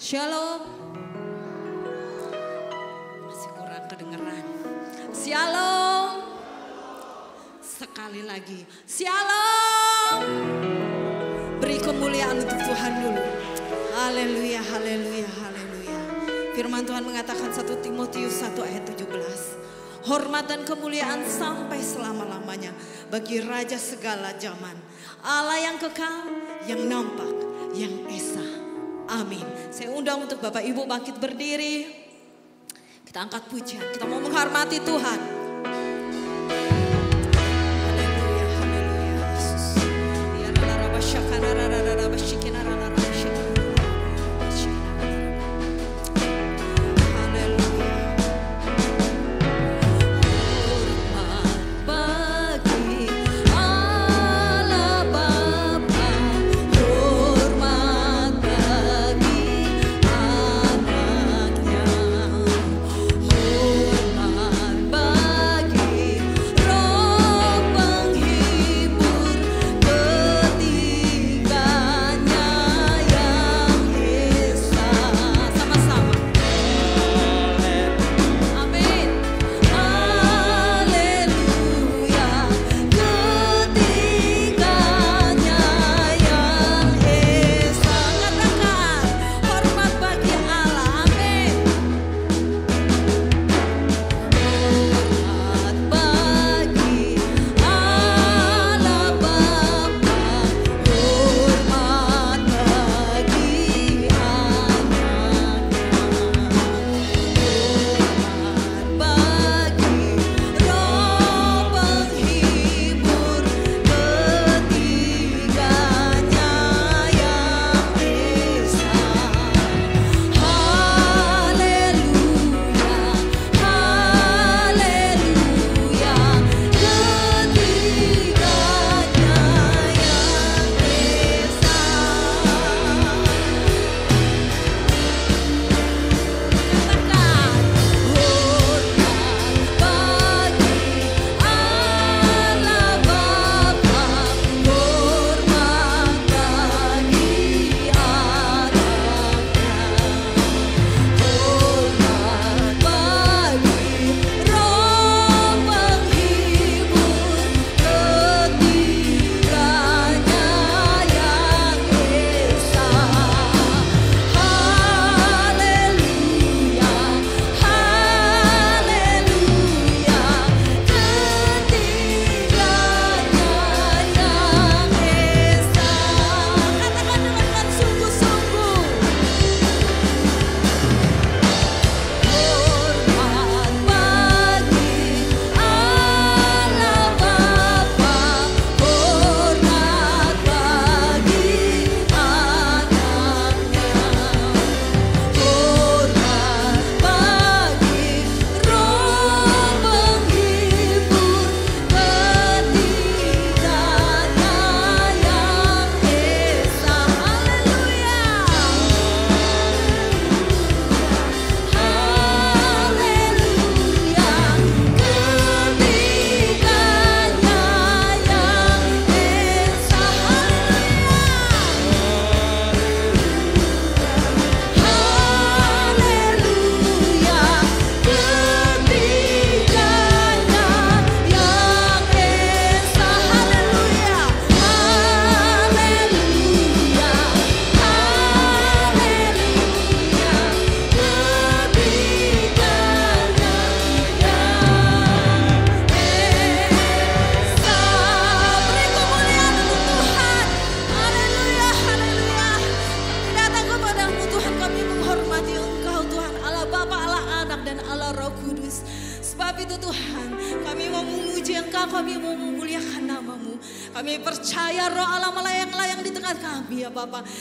Shalom. Masih kurang kedengeran. Shalom. Sekali lagi. Shalom. Beri kemuliaan untuk Tuhan dulu. Haleluya, haleluya, haleluya. Firman Tuhan mengatakan 1 Timotius 1 ayat 17. Hormat dan kemuliaan sampai selama-lamanya bagi Raja segala zaman. Allah yang kekal, yang nampak, yang esa. Amin. Saya undang untuk Bapak Ibu bangkit berdiri. Kita angkat pujian, kita mau menghormati Tuhan. Haleluya, haleluya Yesus. Ya rara basyakana rara basyikina rara basyikina.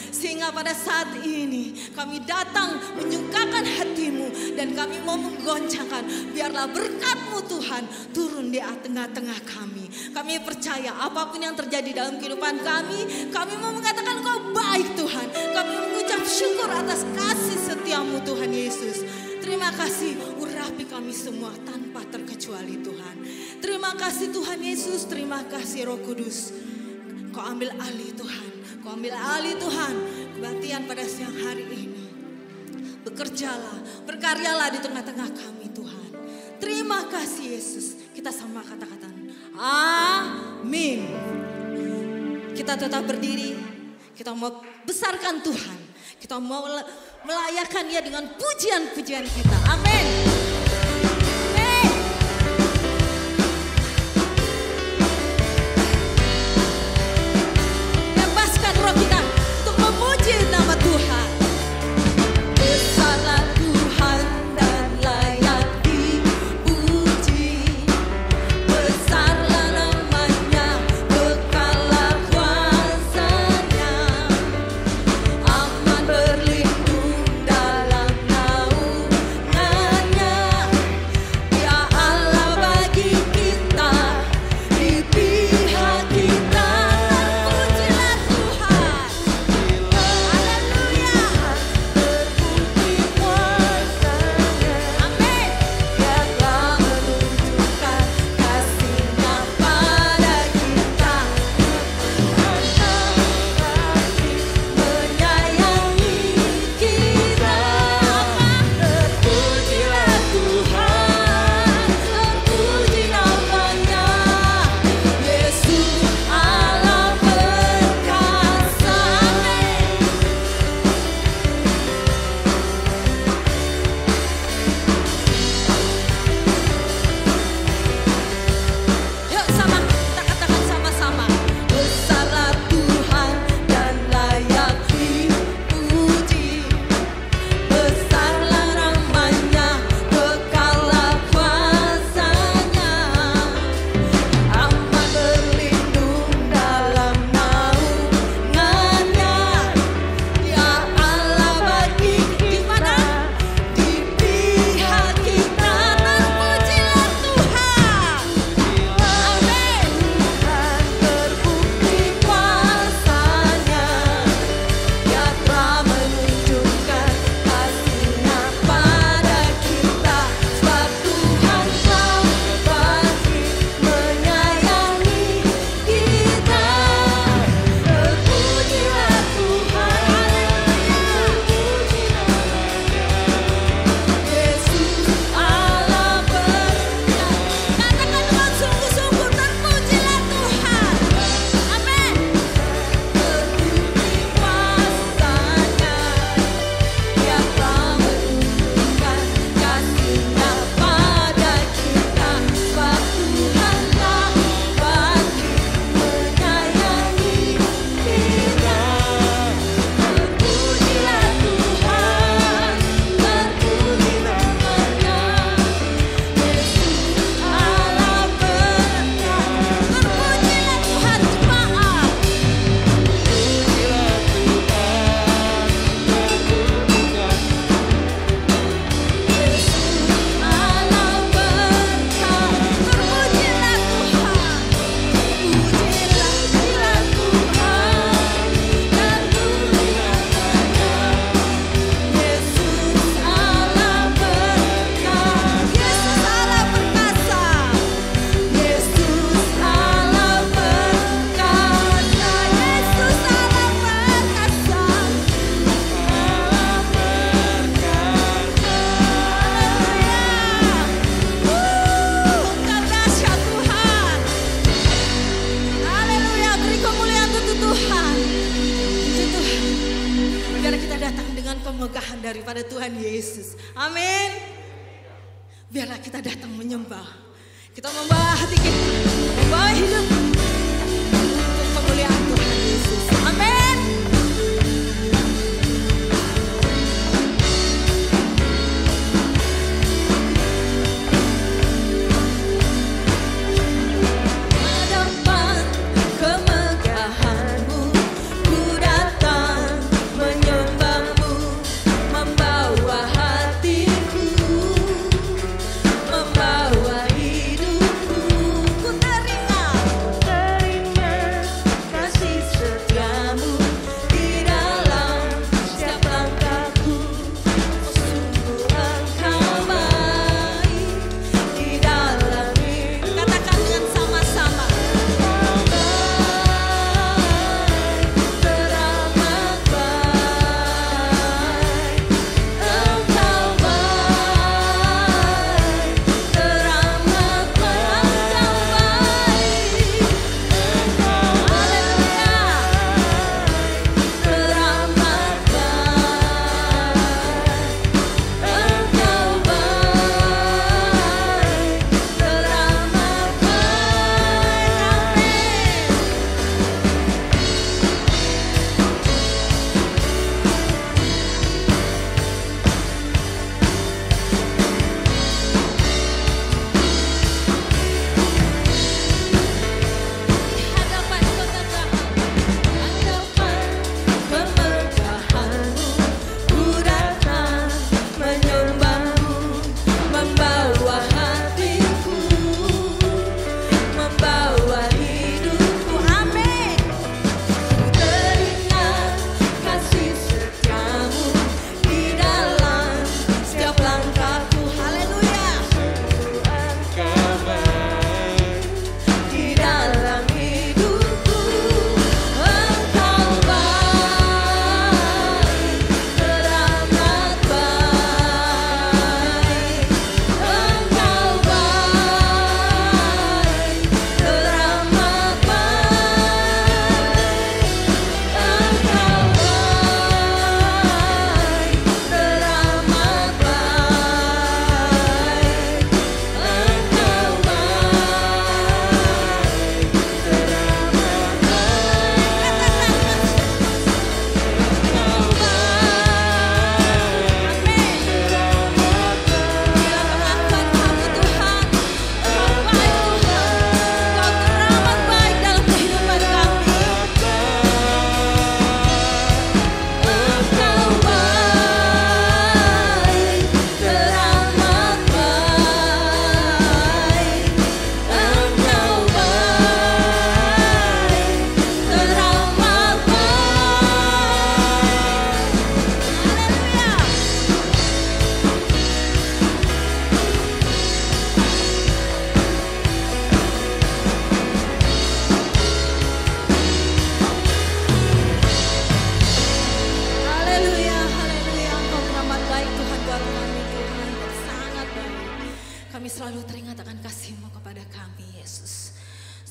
Sehingga pada saat ini kami datang menyukakan hatimu dan kami mau menggoncangkan. Biarlah berkat-Mu Tuhan turun di tengah-tengah kami. Kami percaya apapun yang terjadi dalam kehidupan kami mau mengatakan Kau baik Tuhan. Kami mengucap syukur atas kasih setia-Mu Tuhan Yesus. Terima kasih, urapi kami semua tanpa terkecuali Tuhan. Terima kasih Tuhan Yesus, terima kasih Roh Kudus. Kau ambil alih Tuhan. Kau ambil alih Tuhan kebaktian pada siang hari ini. Bekerjalah, berkaryalah di tengah-tengah kami Tuhan. Terima kasih Yesus. Kita sama kata-kata amin. Kita tetap berdiri. Kita mau besarkan Tuhan. Kita mau melayakan Dia dengan pujian-pujian kita. Amin. Amin. Bebaskan roh kita untuk memuji nama Tuhan. Besarlah Tuhan dan layak dipuji. Besarlah namanya, kekallah kuasanya. Aman berlindung dalam naungannya. Ya Allah bagi kita, di pihak kita. Terpujilah Tuhan. Haleluya. Terbukti kuasanya. Amin. Dia telah menunjukkan kasih-Nya pada kita. Menyayangi kita. Terpujilah Tuhan, terpuji namanya. Yesus Allah perkasa. Amin. Yuk sama, kita katakan sama-sama. Besarlah Tuhan dan layak dipuji. Besarlah namanya, kekallah kuasanya. Aman berlindung dalam naungannya. Ya Allah bagi kita, di pihak kita. Terpujilah Tuhan. Amin. Terbukti kuasanya. Dia telah menunjukkan kasih-Nya pada kita. Sebab Tuhan telah bagi menyayangi kita. Terpujilah Tuhan. Yesus Allah berkata. Katakan dengan sungguh-sungguh, terpujilah Tuhan. Amin. Terbukti kuasanya. Dia telah menunjukkan kasih-Nya pada kita. Sebab Tuhan telah bagi menyayangi kita. Terpujilah Tuhan, terpuji namanya. Yesus Allah berkata. Terpujilah Tuhan jemaat. Yesus Allah berkata. Terpujilah Tuhan. Pujilah Tuhan, terpuji namanya. Yesus Allah berkata. Yesus Allah perkasa. Yesus Allah perkasa. Yesus Allah perkasa. Engkau dahsyat Tuhan. Haleluya. Beri kemuliaan untuk Tuhan. Puji Tuhan. Biar kita datang dengan kemegahan daripada Tuhan Yesus. Amin. Biarlah kita datang menyembah. Kita membawa hati kita, membawa hidup untuk kemuliaan Tuhan Yesus. Amin. Hadapan kemegahan-Mu, ku datang menyembah-Mu, membawa hatiku, membawa hidupku. Ku terima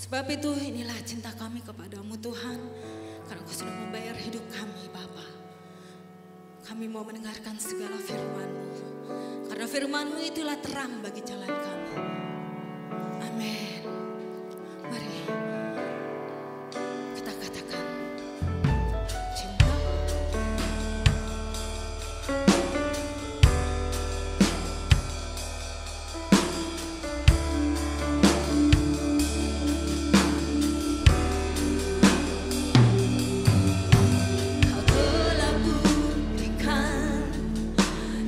Sebab itu inilah cinta kami kepadamu Tuhan. Karena Kau sudah membayar hidup kami Bapa. Kami mau mendengarkan segala firman-Mu. Karena firman-Mu itulah terang bagi jalan kami. Amin. Mari kita katakan cinta. Kau telah buktikan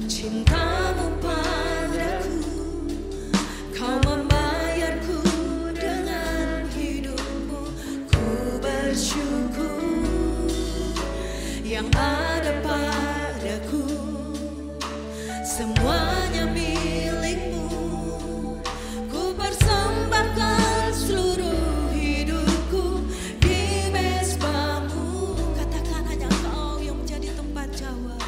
cinta-Mu padaku. Kau membayarku dengan hidup-Mu. Ku bersyukur yang ada padaku. Semuanya milik-Mu. Ku persembahkan seluruh hidupku di mezbah-Mu. Katakan hanya Kau yang menjadi tempat jawab.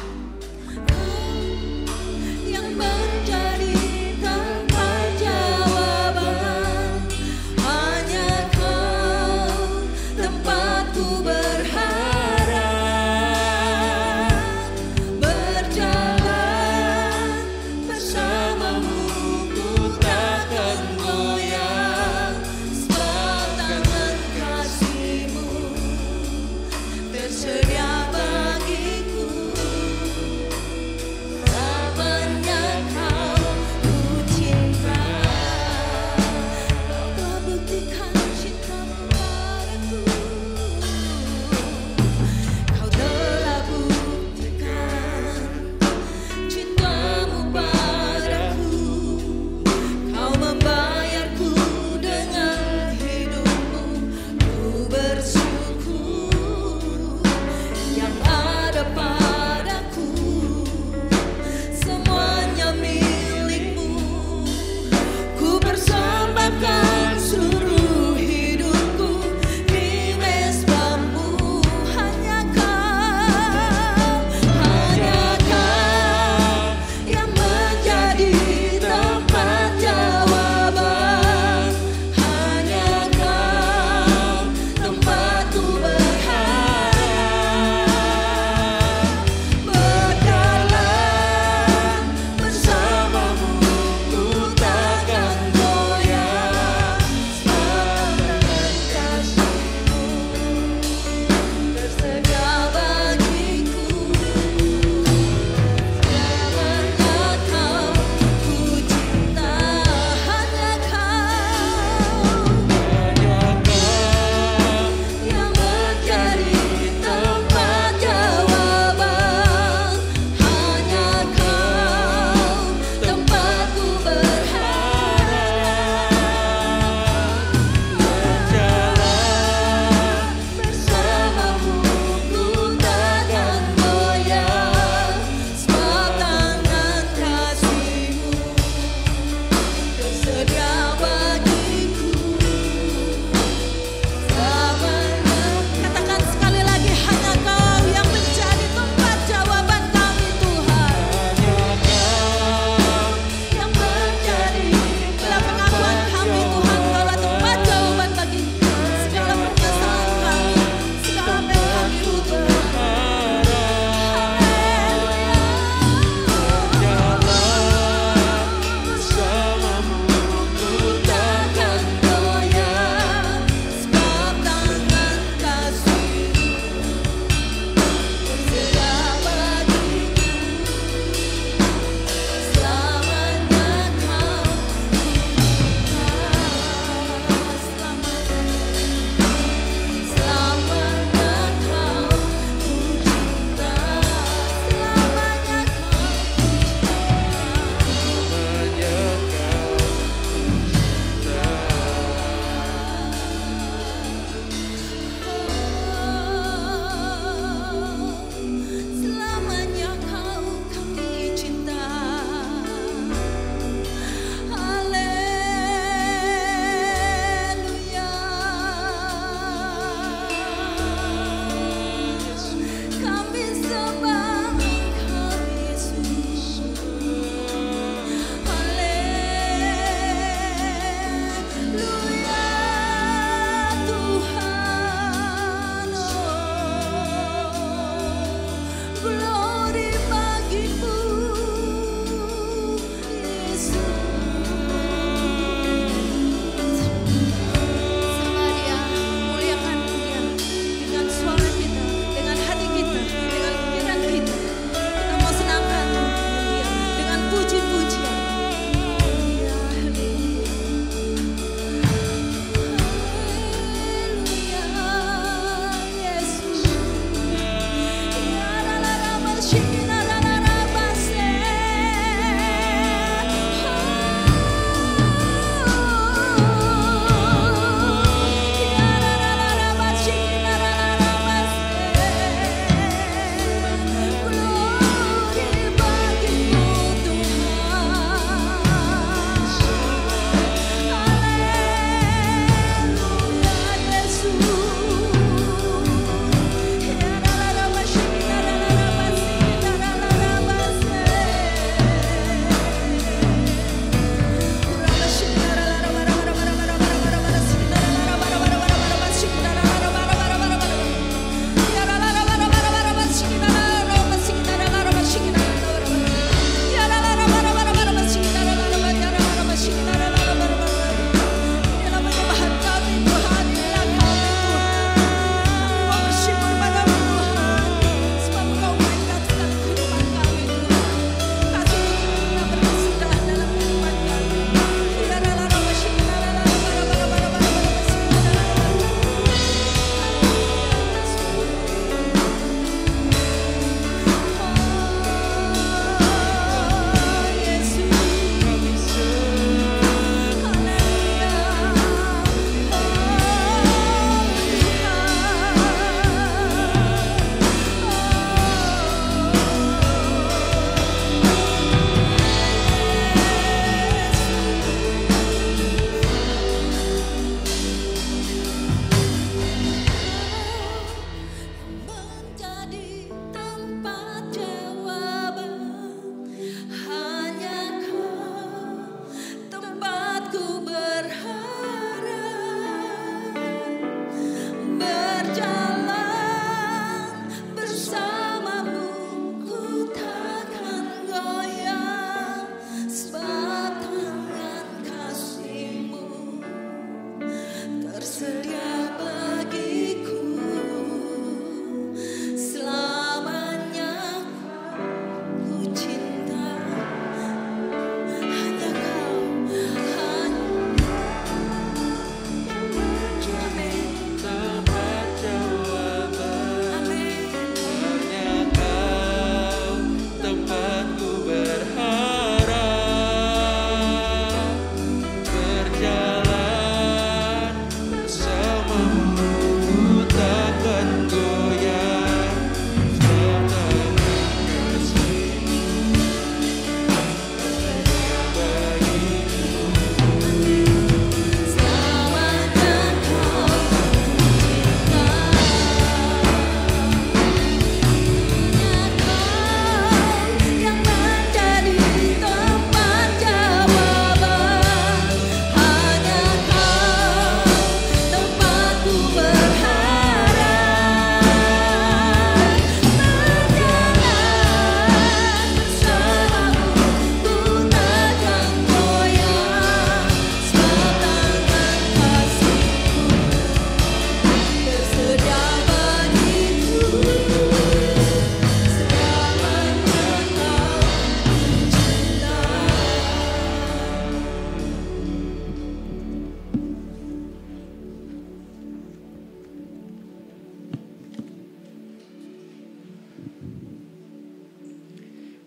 Yang menjadi tempat jawaban. Hanya Kau tempatku berharap. Berjalan bersama-Mu ku takkan goyang. Sebab tangan kasih-Mu tersedia bagiku. Tak banyak Kau ku cinta. Kau buktikan cinta-Mu padaku.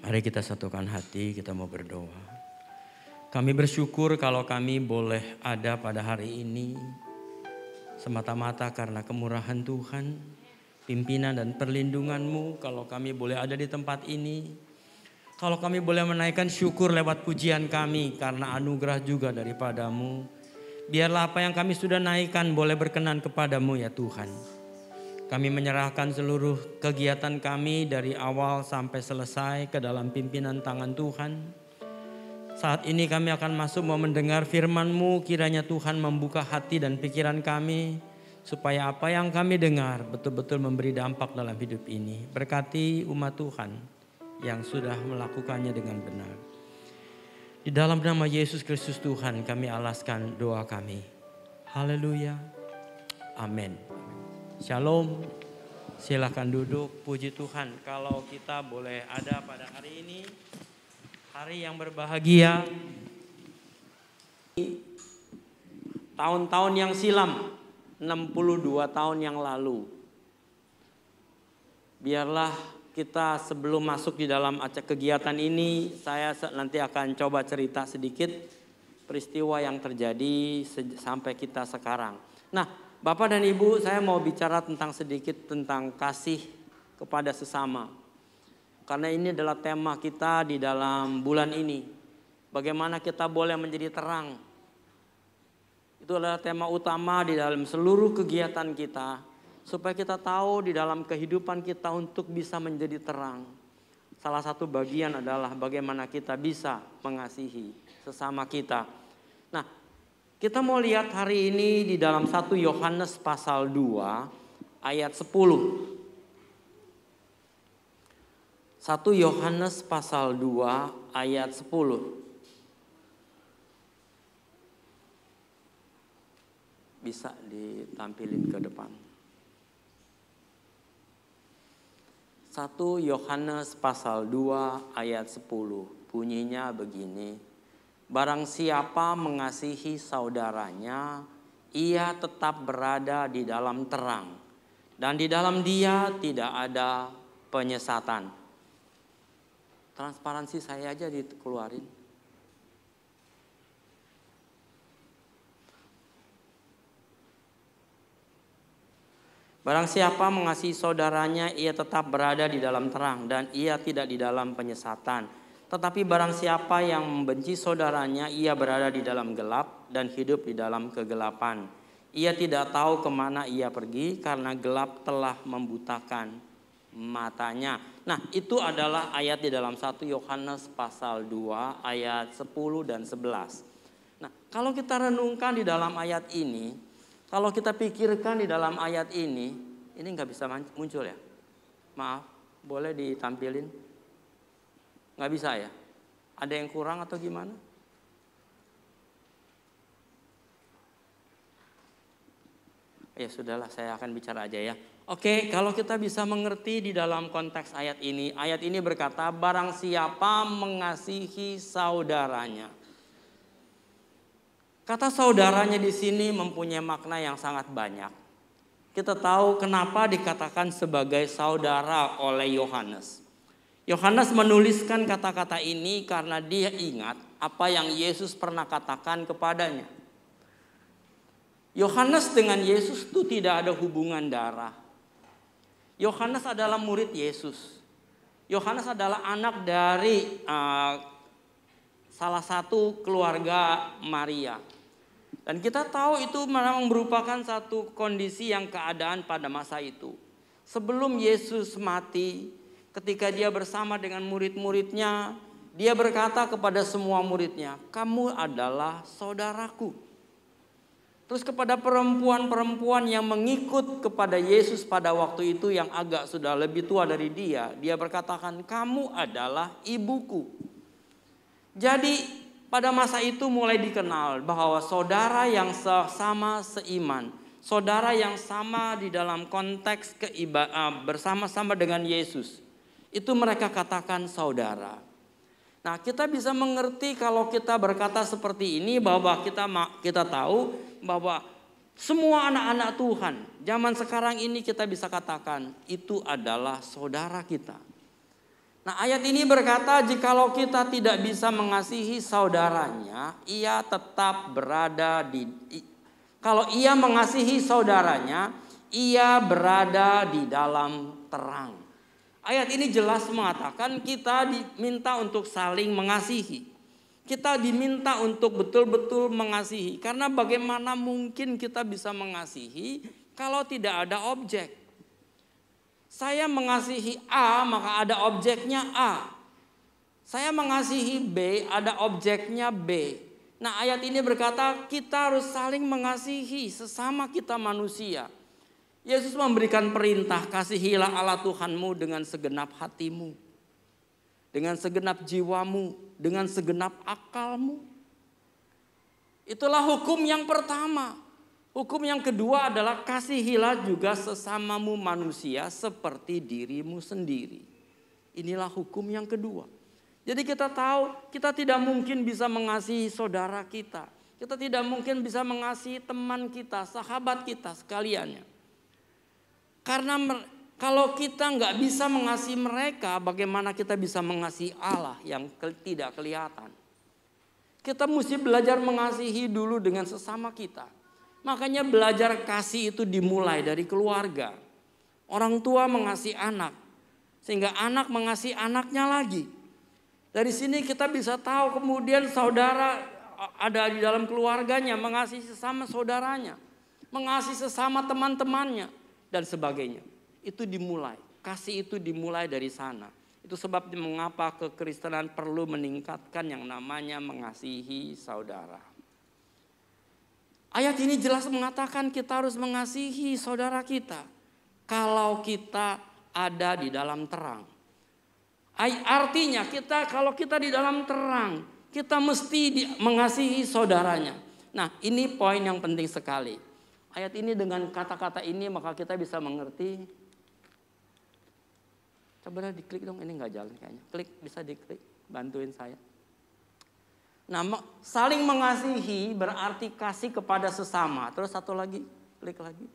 Mari kita satukan hati, kita mau berdoa. Kami bersyukur kalau kami boleh ada pada hari ini semata-mata karena kemurahan Tuhan, pimpinan dan perlindungan-Mu. Kalau kami boleh ada di tempat ini, kalau kami boleh menaikkan syukur lewat pujian kami karena anugerah juga daripada-Mu. Biarlah apa yang kami sudah naikkan boleh berkenan kepada-Mu ya Tuhan. Kami menyerahkan seluruh kegiatan kami dari awal sampai selesai ke dalam pimpinan tangan Tuhan. Saat ini kami akan masuk mau mendengar firman-Mu, kiranya Tuhan membuka hati dan pikiran kami, supaya apa yang kami dengar betul-betul memberi dampak dalam hidup ini. Berkati umat Tuhan yang sudah melakukannya dengan benar. Di dalam nama Yesus Kristus Tuhan kami alaskan doa kami. Haleluya. Amin. Shalom. Silakan duduk, puji Tuhan. Kalau kita boleh ada pada hari ini, hari yang berbahagia. Tahun-tahun yang silam, 62 tahun yang lalu. Biarlah kita sebelum masuk di dalam kegiatan ini, saya nanti akan coba cerita sedikit peristiwa yang terjadi sampai kita sekarang. Nah, Bapak dan Ibu, saya mau bicara sedikit tentang kasih kepada sesama. Karena ini adalah tema kita di dalam bulan ini. Bagaimana kita boleh menjadi terang. Itu adalah tema utama di dalam seluruh kegiatan kita. Supaya kita tahu di dalam kehidupan kita untuk bisa menjadi terang. Salah satu bagian adalah bagaimana kita bisa mengasihi sesama kita. Nah, kita mau lihat hari ini di dalam 1 Yohanes pasal 2 ayat 10. 1 Yohanes pasal 2 ayat 10. Bisa ditampilin ke depan. 1 Yohanes pasal 2 ayat 10. Bunyinya begini. Barang siapa mengasihi saudaranya, ia tetap berada di dalam terang. Dan di dalam dia tidak ada penyesatan. Transparansi saya aja dikeluarin. Barang siapa mengasihi saudaranya, ia tetap berada di dalam terang dan ia tidak di dalam penyesatan. Tetapi barang siapa yang membenci saudaranya, ia berada di dalam gelap dan hidup di dalam kegelapan. Ia tidak tahu kemana ia pergi karena gelap telah membutakan matanya. Nah, itu adalah ayat di dalam 1 Yohanes pasal 2 ayat 10 dan 11. Nah, kalau kita renungkan di dalam ayat ini, kalau kita pikirkan di dalam ayat ini nggak bisa muncul ya? Maaf, boleh ditampilin? Nggak bisa ya? Ada yang kurang atau gimana? Ya sudahlah, saya akan bicara aja ya. Oke, kalau kita bisa mengerti di dalam konteks ayat ini berkata, barang siapa mengasihi saudaranya. Kata saudaranya di sini mempunyai makna yang sangat banyak. Kita tahu kenapa dikatakan sebagai saudara oleh Yohanes. Yohanes menuliskan kata-kata ini karena dia ingat apa yang Yesus pernah katakan kepadanya. Yohanes dengan Yesus itu tidak ada hubungan darah. Yohanes adalah murid Yesus. Yohanes adalah anak dari salah satu keluarga Maria. Dan kita tahu itu memang merupakan satu kondisi yang keadaan pada masa itu. Sebelum Yesus mati, ketika dia bersama dengan murid-muridnya, dia berkata kepada semua muridnya, kamu adalah saudaraku. Terus kepada perempuan-perempuan yang mengikut kepada Yesus pada waktu itu yang agak sudah lebih tua dari dia, dia berkatakan, kamu adalah ibuku. Jadi pada masa itu mulai dikenal bahwa saudara yang sama seiman, saudara yang sama di dalam konteks bersama-sama dengan Yesus, itu mereka katakan saudara. Nah, kita bisa mengerti kalau kita berkata seperti ini bahwa kita tahu bahwa semua anak-anak Tuhan zaman sekarang ini kita bisa katakan itu adalah saudara kita. Nah, ayat ini berkata, jikalau kita tidak bisa mengasihi saudaranya, ia tetap berada kalau ia mengasihi saudaranya, ia berada di dalam terang. Ayat ini jelas mengatakan kita diminta untuk saling mengasihi. Kita diminta untuk betul-betul mengasihi. Karena bagaimana mungkin kita bisa mengasihi kalau tidak ada objek. Saya mengasihi A, maka ada objeknya A. Saya mengasihi B, ada objeknya B. Nah, ayat ini berkata kita harus saling mengasihi sesama kita manusia. Yesus memberikan perintah, kasihilah Allah Tuhanmu dengan segenap hatimu, dengan segenap jiwamu, dengan segenap akalmu. Itulah hukum yang pertama. Hukum yang kedua adalah kasihilah juga sesamamu manusia seperti dirimu sendiri. Inilah hukum yang kedua. Jadi kita tahu kita tidak mungkin bisa mengasihi saudara kita. Kita tidak mungkin bisa mengasihi teman kita, sahabat kita sekaliannya. Karena kalau kita nggak bisa mengasihi mereka, bagaimana kita bisa mengasihi Allah yang tidak kelihatan? Kita mesti belajar mengasihi dulu dengan sesama kita. Makanya belajar kasih itu dimulai dari keluarga. Orang tua mengasihi anak, sehingga anak mengasihi anaknya lagi. Dari sini kita bisa tahu kemudian saudara ada di dalam keluarganya mengasihi sesama saudaranya, mengasihi sesama teman-temannya dan sebagainya. Itu dimulai, kasih itu dimulai dari sana. Itu sebab mengapa kekristenan perlu meningkatkan yang namanya mengasihi saudara. Ayat ini jelas mengatakan kita harus mengasihi saudara kita kalau kita ada di dalam terang. Artinya kalau kita di dalam terang, kita mesti mengasihi saudaranya. Nah, ini poin yang penting sekali. Ayat ini dengan kata-kata ini maka kita bisa mengerti. Coba diklik dong, ini nggak jalan kayaknya. Klik, bisa diklik, bantuin saya. Nah, saling mengasihi berarti kasih kepada sesama. Terus satu lagi, klik lagi.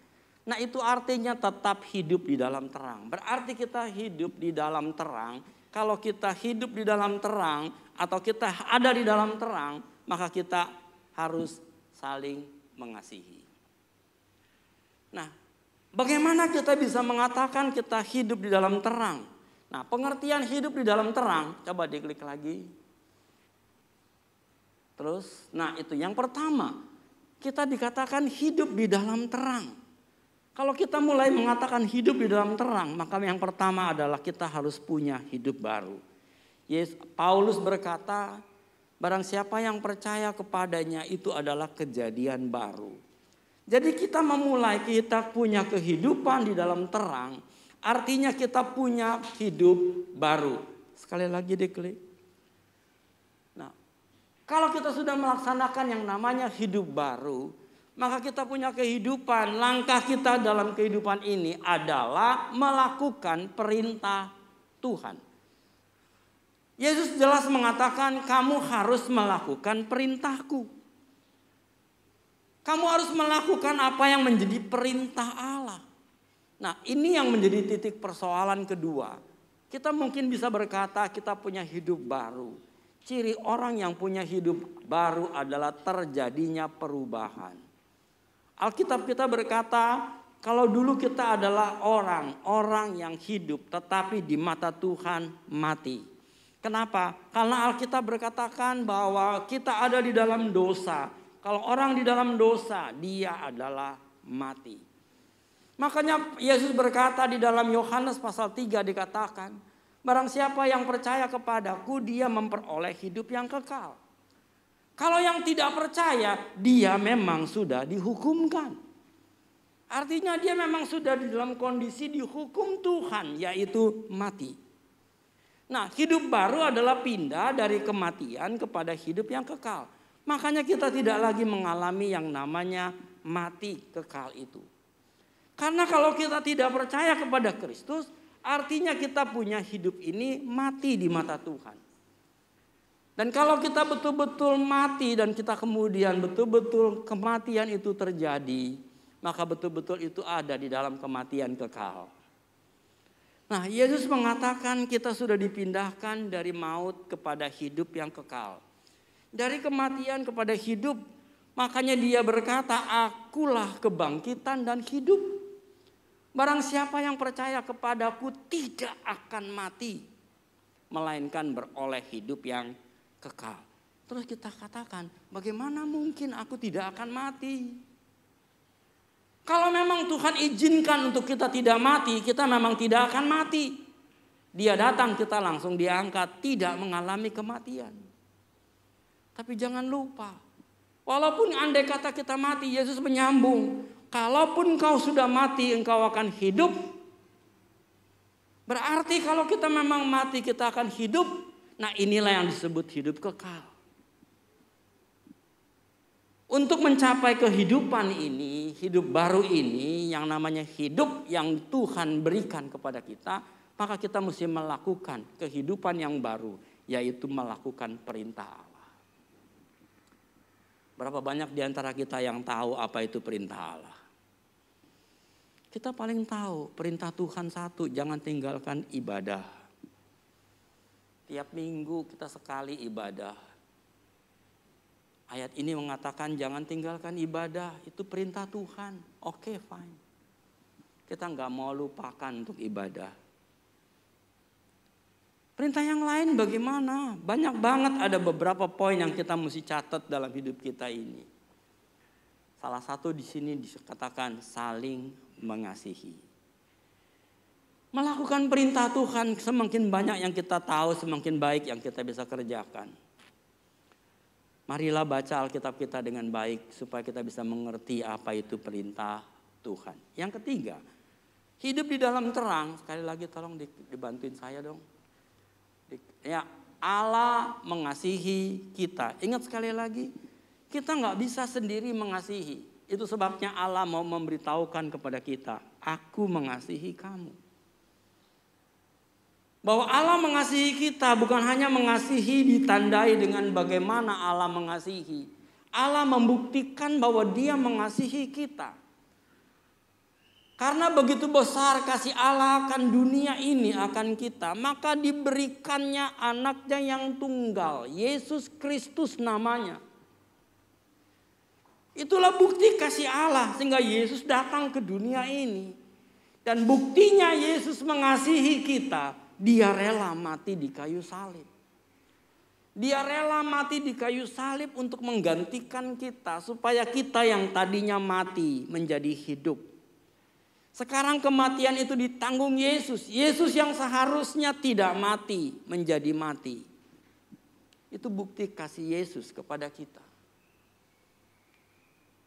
Nah, itu artinya tetap hidup di dalam terang. Berarti kita hidup di dalam terang. Kalau kita hidup di dalam terang atau kita ada di dalam terang, maka kita harus saling mengasihi. Nah, bagaimana kita bisa mengatakan kita hidup di dalam terang? Nah, pengertian hidup di dalam terang, coba diklik lagi. Terus, nah itu yang pertama, kita dikatakan hidup di dalam terang. Kalau kita mulai mengatakan hidup di dalam terang, maka yang pertama adalah kita harus punya hidup baru. Paulus berkata, barang siapa yang percaya kepadanya itu adalah kejadian baru. Jadi kita punya kehidupan di dalam terang, artinya kita punya hidup baru. Sekali lagi diklik. Kalau kita sudah melaksanakan yang namanya hidup baru, maka kita punya kehidupan. Langkah kita dalam kehidupan ini adalah melakukan perintah Tuhan. Yesus jelas mengatakan kamu harus melakukan perintahku. Kamu harus melakukan apa yang menjadi perintah Allah. Nah, ini yang menjadi titik persoalan kedua. Kita mungkin bisa berkata kita punya hidup baru. Ciri orang yang punya hidup baru adalah terjadinya perubahan. Alkitab kita berkata, kalau dulu kita adalah orang yang hidup tetapi di mata Tuhan mati. Kenapa? Karena Alkitab berkatakan bahwa kita ada di dalam dosa. Kalau orang di dalam dosa, dia adalah mati. Makanya Yesus berkata di dalam Yohanes pasal 3 dikatakan, barang siapa yang percaya kepadaku, dia memperoleh hidup yang kekal. Kalau yang tidak percaya, dia memang sudah dihukumkan. Artinya dia memang sudah di dalam kondisi dihukum Tuhan, yaitu mati. Nah, hidup baru adalah pindah dari kematian kepada hidup yang kekal. Makanya kita tidak lagi mengalami yang namanya mati kekal itu. Karena kalau kita tidak percaya kepada Kristus, artinya kita punya hidup ini mati di mata Tuhan. Dan kalau kita betul-betul mati dan kita kemudian betul-betul kematian itu terjadi, maka betul-betul itu ada di dalam kematian kekal. Nah, Yesus mengatakan kita sudah dipindahkan dari maut kepada hidup yang kekal. Dari kematian kepada hidup. Makanya dia berkata, akulah kebangkitan dan hidup. Barang siapa yang percaya kepadaku tidak akan mati. Melainkan beroleh hidup yang kekal. Terus kita katakan, bagaimana mungkin aku tidak akan mati? Kalau memang Tuhan izinkan untuk kita tidak mati, kita memang tidak akan mati. Dia datang, kita langsung diangkat, tidak mengalami kematian. Tapi jangan lupa, walaupun andai kata kita mati, Yesus menyambung, kalaupun kau sudah mati, engkau akan hidup. Berarti kalau kita memang mati, kita akan hidup. Nah, inilah yang disebut hidup kekal. Untuk mencapai kehidupan ini, hidup baru ini, yang namanya hidup yang Tuhan berikan kepada kita, maka kita mesti melakukan kehidupan yang baru, yaitu melakukan perintah Allah. Berapa banyak di antara kita yang tahu apa itu perintah Allah? Kita paling tahu perintah Tuhan satu, jangan tinggalkan ibadah. Tiap minggu kita sekali ibadah. Ayat ini mengatakan jangan tinggalkan ibadah, itu perintah Tuhan. Oke, fine. Kita nggak mau lupakan untuk ibadah. Perintah yang lain bagaimana? Banyak banget, ada beberapa poin yang kita mesti catat dalam hidup kita ini. Salah satu di sini dikatakan saling mengasihi. Melakukan perintah Tuhan, semakin banyak yang kita tahu, semakin baik yang kita bisa kerjakan. Marilah baca Alkitab kita dengan baik supaya kita bisa mengerti apa itu perintah Tuhan. Yang ketiga, hidup di dalam terang. Sekali lagi tolong dibantuin saya dong. Ya, Allah mengasihi kita. Ingat sekali lagi, kita nggak bisa sendiri mengasihi. Itu sebabnya Allah mau memberitahukan kepada kita, aku mengasihi kamu. Bahwa Allah mengasihi kita bukan hanya mengasihi ditandai dengan bagaimana Allah mengasihi. Allah membuktikan bahwa Dia mengasihi kita. Karena begitu besar kasih Allah akan dunia ini, akan kita, maka diberikannya anaknya yang tunggal, Yesus Kristus namanya. Itulah bukti kasih Allah sehingga Yesus datang ke dunia ini. Dan buktinya Yesus mengasihi kita. Dia rela mati di kayu salib. Dia rela mati di kayu salib untuk menggantikan kita. Supaya kita yang tadinya mati menjadi hidup. Sekarang kematian itu ditanggung Yesus. Yesus yang seharusnya tidak mati menjadi mati. Itu bukti kasih Yesus kepada kita.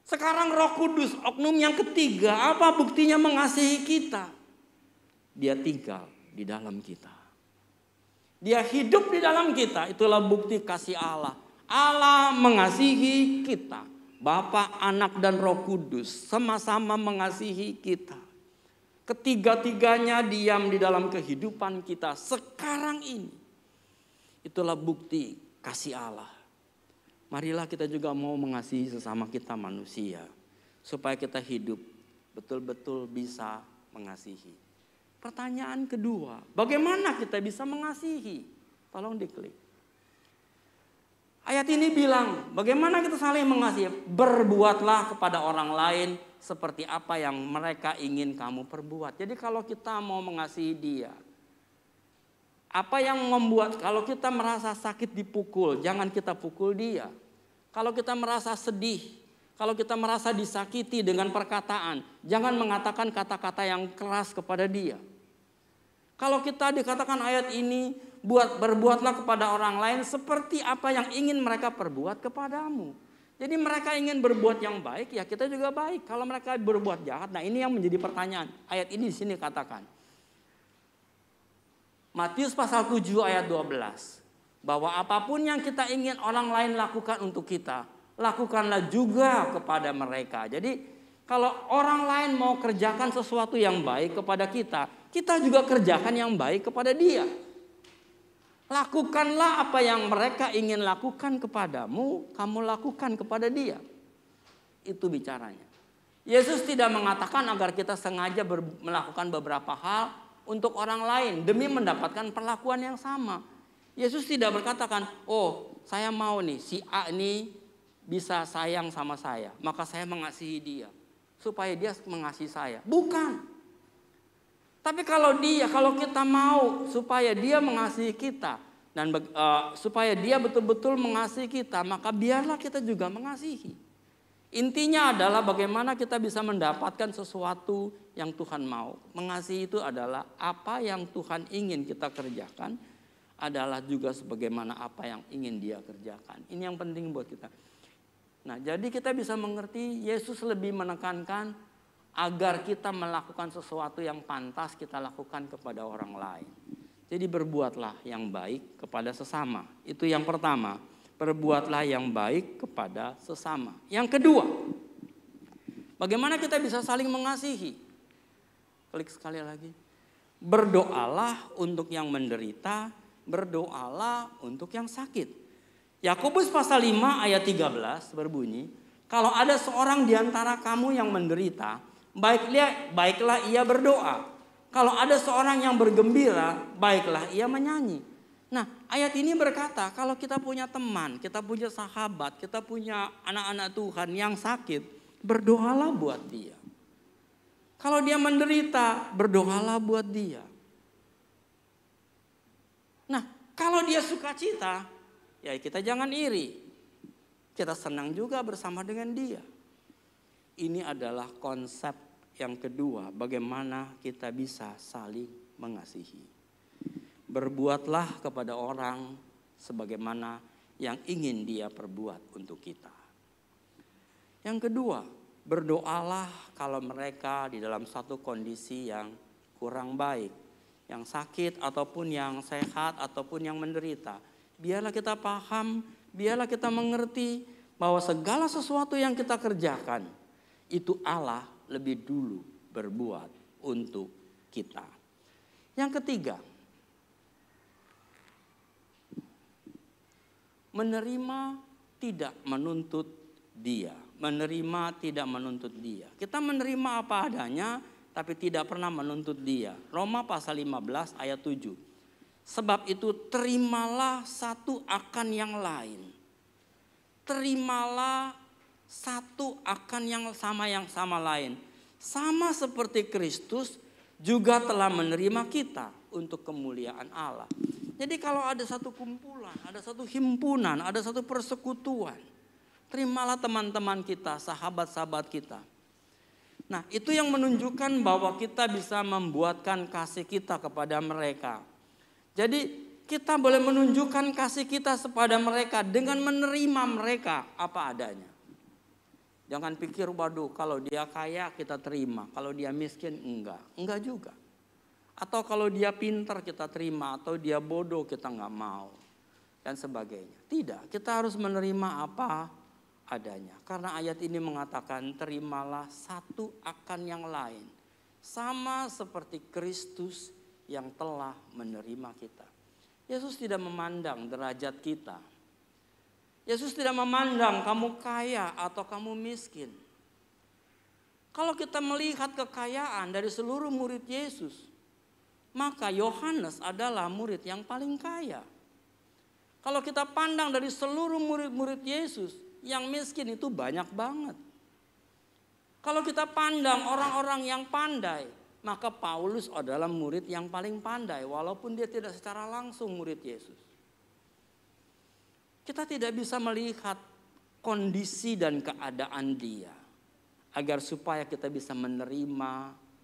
Sekarang Roh Kudus, oknum yang ketiga, apa buktinya mengasihi kita? Dia tinggal di dalam kita. Dia hidup di dalam kita. Itulah bukti kasih Allah. Allah mengasihi kita. Bapa, Anak, dan Roh Kudus sama-sama mengasihi kita. Ketiga-tiganya diam di dalam kehidupan kita sekarang ini. Itulah bukti kasih Allah. Marilah kita juga mau mengasihi sesama kita manusia. Supaya kita hidup betul-betul bisa mengasihi. Pertanyaan kedua, bagaimana kita bisa mengasihi? Tolong diklik. Ayat ini bilang, bagaimana kita saling mengasihi? Berbuatlah kepada orang lain seperti apa yang mereka ingin kamu perbuat. Jadi kalau kita mau mengasihi dia, apa yang membuat, kalau kita merasa sakit dipukul, jangan kita pukul dia. Kalau kita merasa sedih, kalau kita merasa disakiti dengan perkataan, jangan mengatakan kata-kata yang keras kepada dia. Kalau kita dikatakan ayat ini, berbuatlah kepada orang lain seperti apa yang ingin mereka perbuat kepadamu. Jadi mereka ingin berbuat yang baik, ya kita juga baik. Kalau mereka berbuat jahat, nah ini yang menjadi pertanyaan. Ayat ini di sini katakan. Matius pasal 7 ayat 12. Bahwa apapun yang kita ingin orang lain lakukan untuk kita, lakukanlah juga kepada mereka. Jadi kalau orang lain mau kerjakan sesuatu yang baik kepada kita juga kerjakan yang baik kepada dia. Lakukanlah apa yang mereka ingin lakukan kepadamu, kamu lakukan kepada dia. Itu bicaranya. Yesus tidak mengatakan agar kita sengaja melakukan beberapa hal, untuk orang lain demi mendapatkan perlakuan yang sama. Yesus tidak berkatakan, oh saya mau nih si A ini bisa sayang sama saya, maka saya mengasihi dia supaya dia mengasihi saya. Bukan. Tapi kalau kita mau supaya dia mengasihi kita dan supaya dia betul-betul mengasihi kita, maka biarlah kita juga mengasihi. Intinya adalah bagaimana kita bisa mendapatkan sesuatu yang Tuhan mau. Mengasihi itu adalah apa yang Tuhan ingin kita kerjakan, adalah juga sebagaimana apa yang ingin Dia kerjakan. Ini yang penting buat kita. Nah, jadi kita bisa mengerti Yesus lebih menekankan agar kita melakukan sesuatu yang pantas kita lakukan kepada orang lain. Jadi berbuatlah yang baik kepada sesama. Itu yang pertama. Perbuatlah yang baik kepada sesama. Yang kedua, bagaimana kita bisa saling mengasihi? Klik sekali lagi. Berdoalah untuk yang menderita, berdoalah untuk yang sakit. Yakobus pasal 5 ayat 13 berbunyi, kalau ada seorang di antara kamu yang menderita, baiklah ia berdoa. Kalau ada seorang yang bergembira, baiklah ia menyanyi. Nah, ayat ini berkata kalau kita punya teman, kita punya sahabat, kita punya anak-anak Tuhan yang sakit, berdoalah buat dia. Kalau dia menderita, berdoalah buat dia. Nah, kalau dia sukacita, ya kita jangan iri. Kita senang juga bersama dengan dia. Ini adalah konsep yang kedua, bagaimana kita bisa saling mengasihi. Berbuatlah kepada orang sebagaimana yang ingin dia perbuat untuk kita. Yang kedua, berdoalah kalau mereka di dalam satu kondisi yang kurang baik, yang sakit ataupun yang sehat ataupun yang menderita. Biarlah kita paham, biarlah kita mengerti bahwa segala sesuatu yang kita kerjakan itu Allah lebih dulu berbuat untuk kita. Yang ketiga, menerima tidak menuntut dia. Menerima tidak menuntut dia. Kita menerima apa adanya tapi tidak pernah menuntut dia. Roma pasal 15 ayat 7. Sebab itu terimalah satu akan yang lain. Terimalah satu akan yang sama lain. Sama seperti Kristus juga telah menerima kita untuk kemuliaan Allah. Jadi kalau ada satu kumpulan, ada satu himpunan, ada satu persekutuan, terimalah teman-teman kita, sahabat-sahabat kita. Nah, itu yang menunjukkan bahwa kita bisa membuatkan kasih kita kepada mereka. Jadi kita boleh menunjukkan kasih kita kepada mereka dengan menerima mereka apa adanya. Jangan pikir, waduh kalau dia kaya kita terima, kalau dia miskin enggak juga. Atau kalau dia pintar kita terima, atau dia bodoh kita nggak mau, dan sebagainya. Tidak, kita harus menerima apa adanya. Karena ayat ini mengatakan terimalah satu akan yang lain. Sama seperti Kristus yang telah menerima kita. Yesus tidak memandang derajat kita. Yesus tidak memandang kamu kaya atau kamu miskin. Kalau kita melihat kekayaan dari seluruh murid Yesus, maka Yohanes adalah murid yang paling kaya. Kalau kita pandang dari seluruh murid-murid Yesus, yang miskin itu banyak banget. Kalau kita pandang orang-orang yang pandai, maka Paulus adalah murid yang paling pandai, walaupun dia tidak secara langsung murid Yesus. Kita tidak bisa melihat kondisi dan keadaan dia, agar supaya kita bisa menerima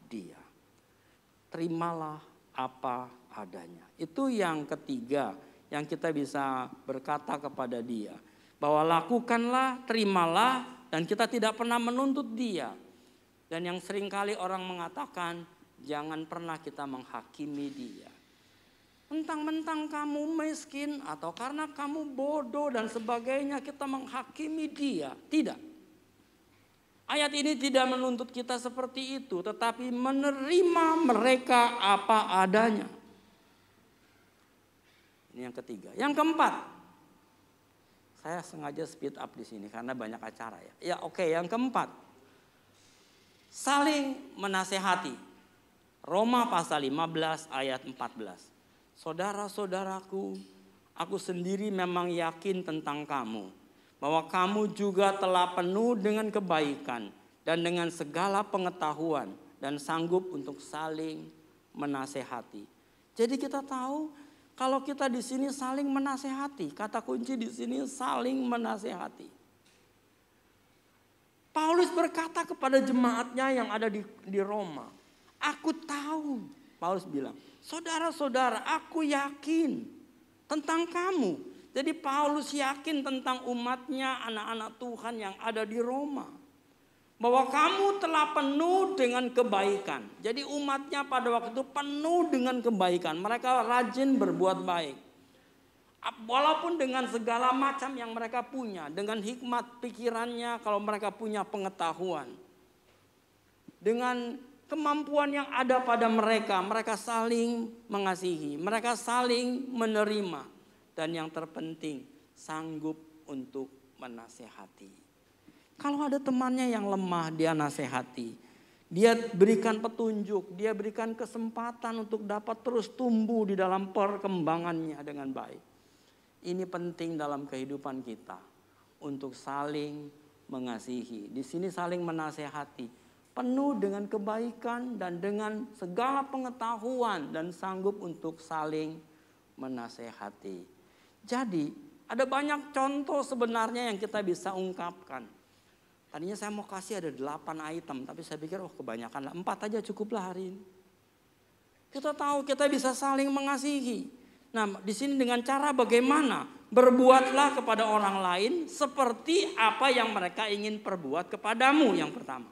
dia. Terimalah apa adanya. Itu yang ketiga yang kita bisa berkata kepada dia. Bahwa lakukanlah, terimalah, dan kita tidak pernah menuntut dia. Dan yang seringkali orang mengatakan, jangan pernah kita menghakimi dia. Mentang-mentang kamu miskin atau karena kamu bodoh dan sebagainya kita menghakimi dia. Tidak. Ayat ini tidak menuntut kita seperti itu, tetapi menerima mereka apa adanya. Ini yang ketiga. Yang keempat, saya sengaja speed up di sini karena banyak acara ya. Ya oke, yang keempat, saling menasehati. Roma pasal 15 ayat 14. Saudara-saudaraku, aku sendiri memang yakin tentang kamu, bahwa kamu juga telah penuh dengan kebaikan dan dengan segala pengetahuan dan sanggup untuk saling menasehati. Jadi kita tahu kalau kita di sini saling menasehati, kata kunci di sini saling menasehati. Paulus berkata kepada jemaatnya yang ada di Roma, aku tahu, Paulus bilang, saudara-saudara, aku yakin tentang kamu. Jadi Paulus yakin tentang umatnya, anak-anak Tuhan yang ada di Roma, bahwa kamu telah penuh dengan kebaikan. Jadi umatnya pada waktu itu penuh dengan kebaikan. Mereka rajin berbuat baik. Walaupun dengan segala macam yang mereka punya, dengan hikmat pikirannya, kalau mereka punya pengetahuan, dengan kemampuan yang ada pada mereka, mereka saling mengasihi, mereka saling menerima, dan yang terpenting sanggup untuk menasehati. Kalau ada temannya yang lemah, dia nasehati, dia berikan petunjuk, dia berikan kesempatan untuk dapat terus tumbuh di dalam perkembangannya dengan baik. Ini penting dalam kehidupan kita untuk saling mengasihi. Di sini saling menasehati, penuh dengan kebaikan dan dengan segala pengetahuan dan sanggup untuk saling menasehati. Jadi ada banyak contoh sebenarnya yang kita bisa ungkapkan. Tadinya saya mau kasih ada 8 item, tapi saya pikir kebanyakan lah, 4 aja cukuplah hari ini. Kita tahu kita bisa saling mengasihi. Nah, di sini dengan cara bagaimana? Berbuatlah kepada orang lain seperti apa yang mereka ingin perbuat kepadamu, yang pertama.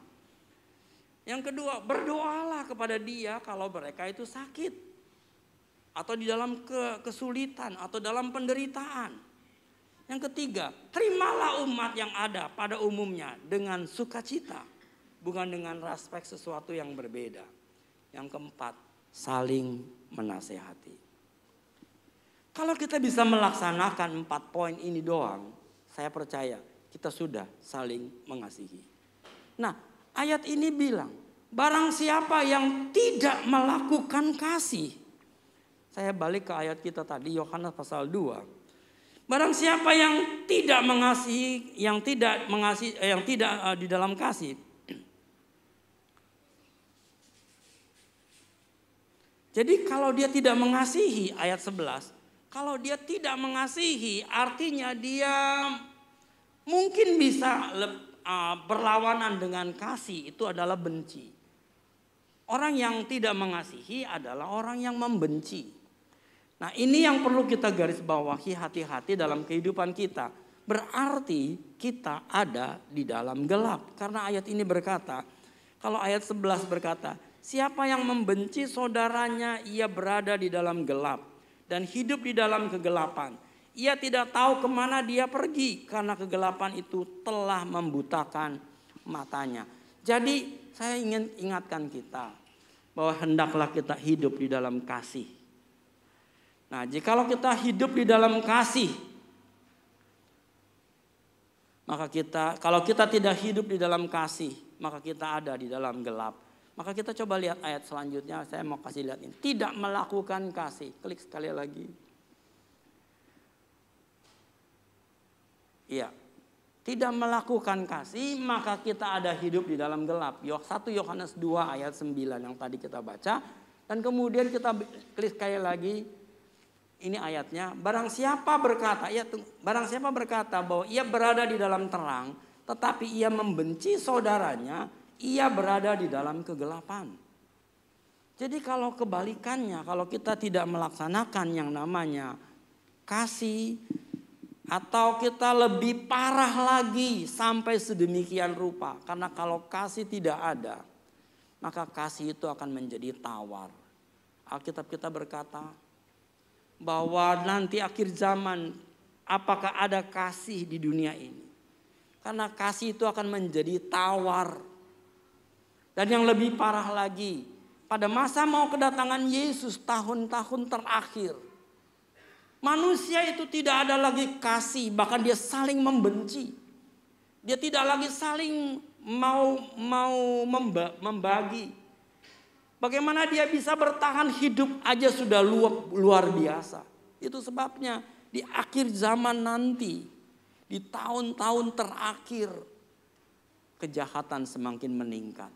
Yang kedua, berdoalah kepada dia kalau mereka itu sakit, atau di dalam kesulitan, atau dalam penderitaan. Yang ketiga, terimalah umat yang ada pada umumnya dengan sukacita, bukan dengan respek sesuatu yang berbeda. Yang keempat, saling menasehati. Kalau kita bisa melaksanakan 4 poin ini doang, saya percaya kita sudah saling mengasihi. Nah, ayat ini bilang, barang siapa yang tidak melakukan kasih. Saya balik ke ayat kita tadi, Yohanes pasal 2. Barang siapa yang tidak mengasihi, yang tidak di dalam kasih. Jadi kalau dia tidak mengasihi, ayat 11, kalau dia tidak mengasihi, artinya dia mungkin bisa berlawanan dengan kasih, itu adalah benci. Orang yang tidak mengasihi adalah orang yang membenci. Nah, ini yang perlu kita garis bawahi, hati-hati dalam kehidupan kita. Berarti kita ada di dalam gelap. Karena ayat ini berkata, kalau ayat 11 berkata, siapa yang membenci saudaranya, ia berada di dalam gelap dan hidup di dalam kegelapan. Ia tidak tahu kemana dia pergi karena kegelapan itu telah membutakan matanya. Jadi saya ingin ingatkan kita bahwa hendaklah kita hidup di dalam kasih. Nah, jikalau kita hidup di dalam kasih, maka kalau kita tidak hidup di dalam kasih, maka kita ada di dalam gelap. Maka kita coba lihat ayat selanjutnya, saya mau kasih lihat ini. Tidak melakukan kasih, klik sekali lagi. Iya, tidak melakukan kasih, maka kita ada hidup di dalam gelap. 1 Yohanes 2 ayat 9 yang tadi kita baca. Dan kemudian kita klik sekali lagi. Ini ayatnya, barang siapa berkata bahwa ia berada di dalam terang, tetapi ia membenci saudaranya, ia berada di dalam kegelapan. Jadi kalau kebalikannya, kalau kita tidak melaksanakan yang namanya kasih, atau kita lebih parah lagi sampai sedemikian rupa. Karena kalau kasih tidak ada, maka kasih itu akan menjadi tawar. Alkitab kita berkata, bahwa nanti akhir zaman apakah ada kasih di dunia ini? Karena kasih itu akan menjadi tawar. Dan yang lebih parah lagi, pada masa mau kedatangan Yesus tahun-tahun terakhir, manusia itu tidak ada lagi kasih, bahkan dia saling membenci. Dia tidak lagi saling mau membagi. Bagaimana dia bisa bertahan hidup aja sudah luar biasa. Itu sebabnya di akhir zaman nanti, di tahun-tahun terakhir, kejahatan semakin meningkat.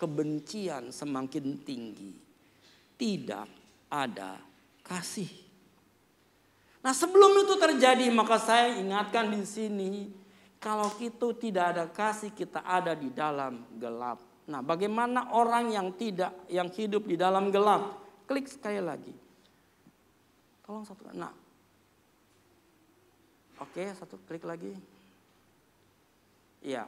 Kebencian semakin tinggi. Tidak ada kasih. Nah, sebelum itu terjadi, maka saya ingatkan di sini, kalau kita tidak ada kasih, kita ada di dalam gelap. Nah, bagaimana orang yang hidup di dalam gelap? Klik sekali lagi. Tolong satu. Nah. Oke, satu klik lagi. Iya.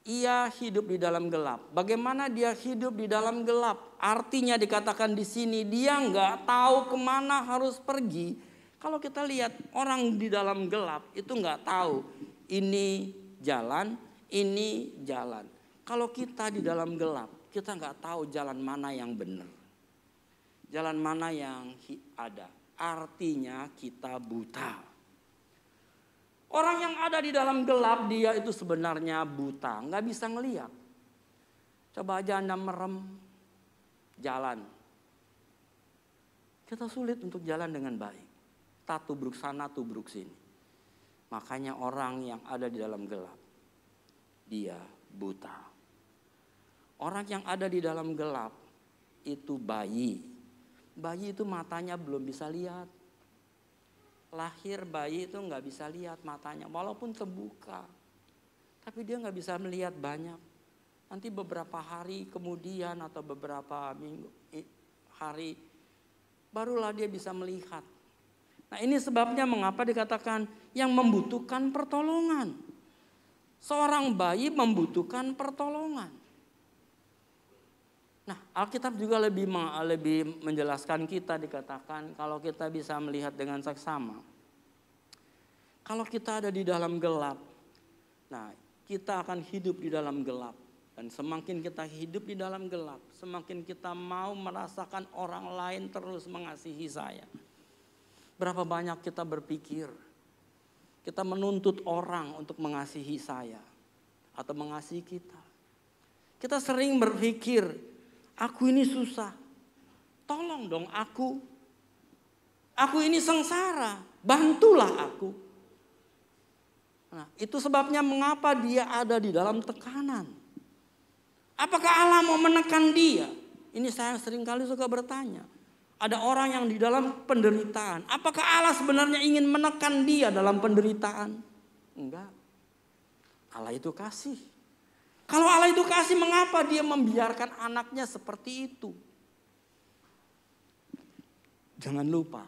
Ia hidup di dalam gelap. Bagaimana dia hidup di dalam gelap? Artinya dikatakan di sini dia nggak tahu kemana harus pergi. Kalau kita lihat orang di dalam gelap itu nggak tahu ini jalan, ini jalan. Kalau kita di dalam gelap, kita nggak tahu jalan mana yang benar, jalan mana yang ada. Artinya kita buta. Orang yang ada di dalam gelap, dia itu sebenarnya buta, nggak bisa ngelihat. Coba aja Anda merem jalan, kita sulit untuk jalan dengan baik. Tak tubruk sana, tubruk sini. Makanya orang yang ada di dalam gelap, dia buta. Orang yang ada di dalam gelap itu bayi. Bayi itu matanya belum bisa lihat. Lahir bayi itu nggak bisa lihat matanya, walaupun terbuka. Tapi dia nggak bisa melihat banyak. Nanti beberapa hari kemudian atau beberapa hari barulah dia bisa melihat. Nah, ini sebabnya mengapa dikatakan yang membutuhkan pertolongan. Seorang bayi membutuhkan pertolongan. Nah, Alkitab juga lebih menjelaskan kita, dikatakan kalau kita bisa melihat dengan saksama. Kalau kita ada di dalam gelap, nah kita akan hidup di dalam gelap. Dan semakin kita hidup di dalam gelap, semakin kita mau merasakan orang lain terus mengasihi saya. Berapa banyak kita berpikir, kita menuntut orang untuk mengasihi saya atau mengasihi kita. Kita sering berpikir, aku ini susah, tolong dong aku ini sengsara, bantulah aku. Nah, itu sebabnya mengapa dia ada di dalam tekanan. Apakah Allah mau menekan dia? Ini saya seringkali suka bertanya. Ada orang yang di dalam penderitaan. Apakah Allah sebenarnya ingin menekan dia dalam penderitaan? Enggak. Allah itu kasih. Kalau Allah itu kasih, mengapa dia membiarkan anaknya seperti itu? Jangan lupa,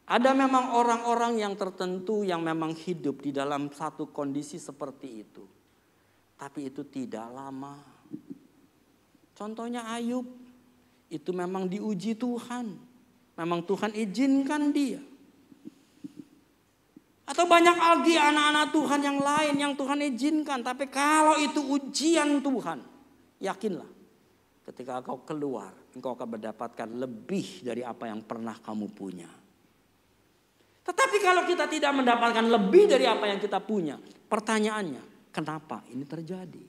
ada memang orang-orang yang tertentu yang memang hidup di dalam satu kondisi seperti itu. Tapi itu tidak lama. Contohnya Ayub, itu memang diuji Tuhan. Memang Tuhan izinkan dia. Atau banyak lagi anak-anak Tuhan yang lain yang Tuhan izinkan. Tapi kalau itu ujian Tuhan, yakinlah ketika engkau keluar, engkau akan mendapatkan lebih dari apa yang pernah kamu punya. Tetapi kalau kita tidak mendapatkan lebih dari apa yang kita punya, pertanyaannya, kenapa ini terjadi?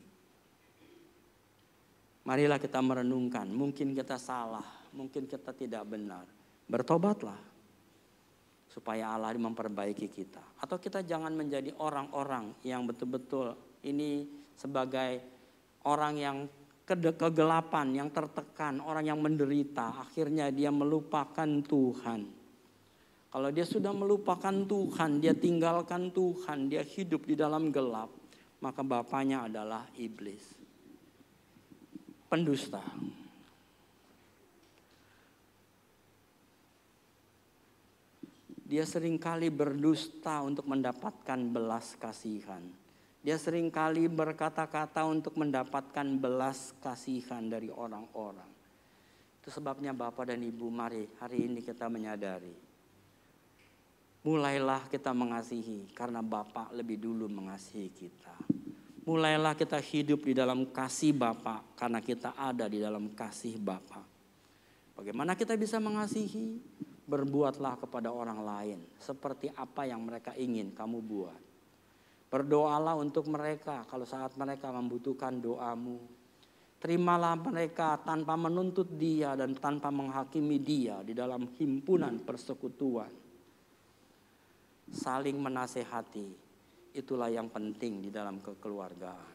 Marilah kita merenungkan, mungkin kita salah, mungkin kita tidak benar. Bertobatlah supaya Allah memperbaiki kita. Atau kita jangan menjadi orang-orang yang betul-betul ini sebagai orang yang kegelapan, yang tertekan, orang yang menderita. Akhirnya dia melupakan Tuhan. Kalau dia sudah melupakan Tuhan, dia tinggalkan Tuhan, dia hidup di dalam gelap, maka bapaknya adalah iblis. Pendusta. Dia seringkali berdusta untuk mendapatkan belas kasihan. Dia seringkali berkata-kata untuk mendapatkan belas kasihan dari orang-orang. Itu sebabnya Bapak dan Ibu, mari hari ini kita menyadari. Mulailah kita mengasihi karena Bapak lebih dulu mengasihi kita. Mulailah kita hidup di dalam kasih Bapak karena kita ada di dalam kasih Bapak. Bagaimana kita bisa mengasihi? Berbuatlah kepada orang lain seperti apa yang mereka ingin kamu buat. Berdoalah untuk mereka kalau saat mereka membutuhkan doamu. Terimalah mereka tanpa menuntut dia dan tanpa menghakimi dia di dalam himpunan persekutuan. Saling menasehati, itulah yang penting di dalam kekeluargaan.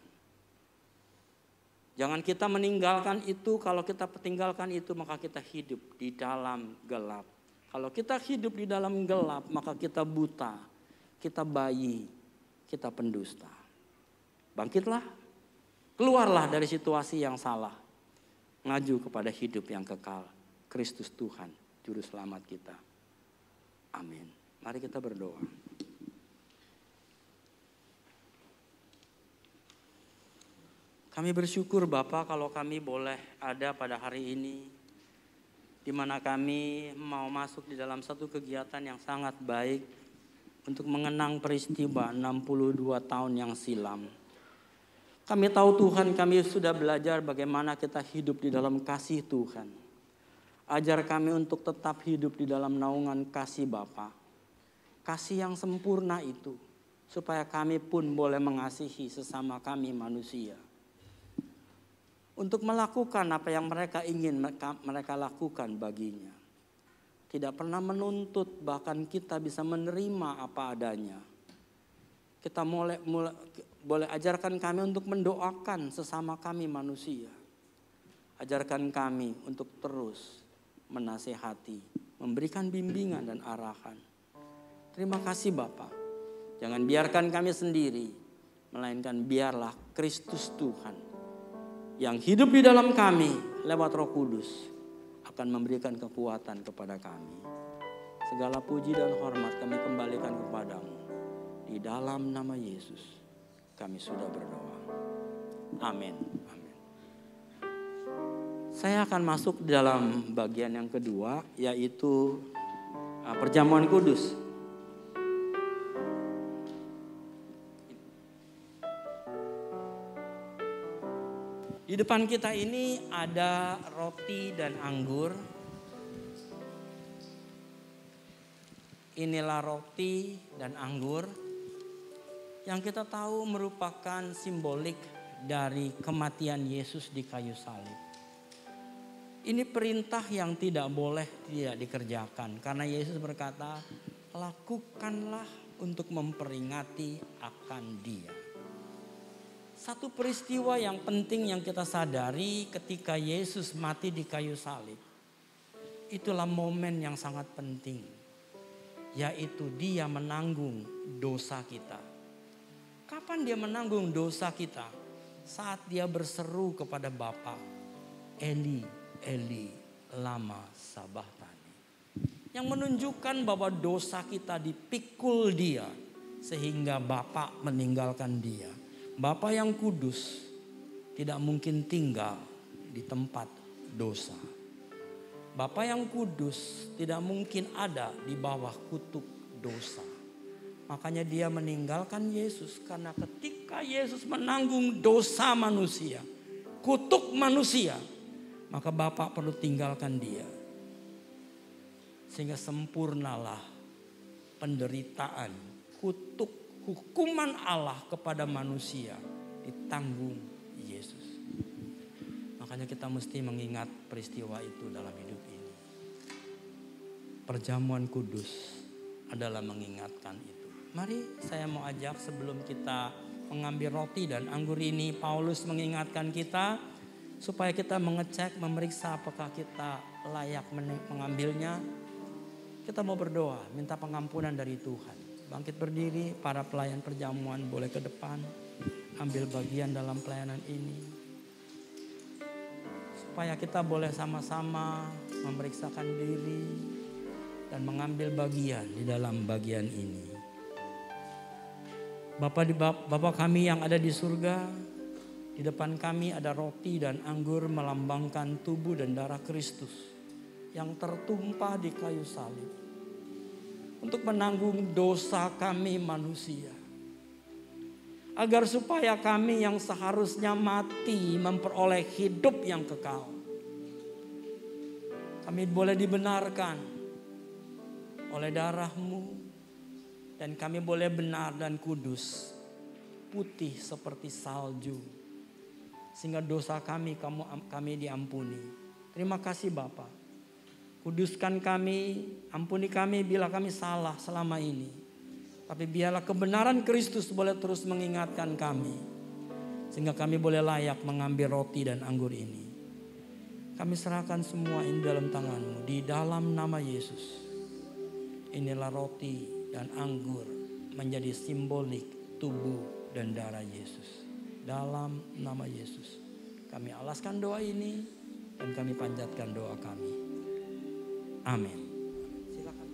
Jangan kita meninggalkan itu, kalau kita tinggalkan itu maka kita hidup di dalam gelap. Kalau kita hidup di dalam gelap maka kita buta, kita bayi, kita pendusta. Bangkitlah, keluarlah dari situasi yang salah. Maju kepada hidup yang kekal. Kristus Tuhan, Juru Selamat kita. Amin. Mari kita berdoa. Kami bersyukur Bapa kalau kami boleh ada pada hari ini, di mana kami mau masuk di dalam satu kegiatan yang sangat baik untuk mengenang peristiwa 62 tahun yang silam. Kami tahu Tuhan, kami sudah belajar bagaimana kita hidup di dalam kasih Tuhan. Ajar kami untuk tetap hidup di dalam naungan kasih Bapa. Kasih yang sempurna itu, supaya kami pun boleh mengasihi sesama kami manusia. Untuk melakukan apa yang mereka ingin mereka lakukan baginya. Tidak pernah menuntut, bahkan kita bisa menerima apa adanya. Kita boleh ajarkan kami untuk mendoakan sesama kami manusia. Ajarkan kami untuk terus menasehati, memberikan bimbingan dan arahan. Terima kasih Bapa. Jangan biarkan kami sendiri, melainkan biarlah Kristus Tuhan yang hidup di dalam kami lewat Roh Kudus akan memberikan kekuatan kepada kami. Segala puji dan hormat kami kembalikan kepadamu. Di dalam nama Yesus kami sudah berdoa. Amin. Amin. Saya akan masuk di dalam bagian yang kedua, yaitu perjamuan kudus. Di depan kita ini ada roti dan anggur. Inilah roti dan anggur yang kita tahu merupakan simbolik dari kematian Yesus di kayu salib. Ini perintah yang tidak boleh tidak dikerjakan. Karena Yesus berkata, lakukanlah untuk memperingati akan Dia. Satu peristiwa yang penting yang kita sadari ketika Yesus mati di kayu salib. Itulah momen yang sangat penting. Yaitu Dia menanggung dosa kita. Kapan Dia menanggung dosa kita? Saat Dia berseru kepada Bapa, Eli, Eli, lama sabachthani. Yang menunjukkan bahwa dosa kita dipikul Dia sehingga Bapa meninggalkan Dia. Bapa yang kudus tidak mungkin tinggal di tempat dosa. Bapa yang kudus tidak mungkin ada di bawah kutuk dosa. Makanya Dia meninggalkan Yesus karena ketika Yesus menanggung dosa manusia, kutuk manusia, maka Bapa perlu tinggalkan Dia. Sehingga sempurnalah penderitaan, kutuk, hukuman Allah kepada manusia ditanggung Yesus. Makanya kita mesti mengingat peristiwa itu dalam hidup ini. Perjamuan kudus adalah mengingatkan itu. Mari saya mau ajak sebelum kita mengambil roti dan anggur ini, Paulus mengingatkan kita supaya kita mengecek, memeriksa apakah kita layak mengambilnya. Kita mau berdoa, minta pengampunan dari Tuhan. Bangkit berdiri, para pelayan perjamuan boleh ke depan, ambil bagian dalam pelayanan ini. Supaya kita boleh sama-sama memeriksakan diri dan mengambil bagian di dalam bagian ini. Bapa kami yang ada di surga, di depan kami ada roti dan anggur melambangkan tubuh dan darah Kristus yang tertumpah di kayu salib untuk menanggung dosa kami manusia. Agar supaya kami yang seharusnya mati memperoleh hidup yang kekal. Kami boleh dibenarkan oleh darah-Mu. Dan kami boleh benar dan kudus, putih seperti salju. sehingga dosa kami diampuni. Terima kasih Bapa. Kuduskan kami, ampuni kami bila kami salah selama ini. Tapi biarlah kebenaran Kristus boleh terus mengingatkan kami, sehingga kami boleh layak mengambil roti dan anggur ini. Kami serahkan semua ini dalam tangan-Mu di dalam nama Yesus. Inilah roti dan anggur menjadi simbolik tubuh dan darah Yesus. Dalam nama Yesus kami alaskan doa ini dan kami panjatkan doa kami. Amin. Silakan.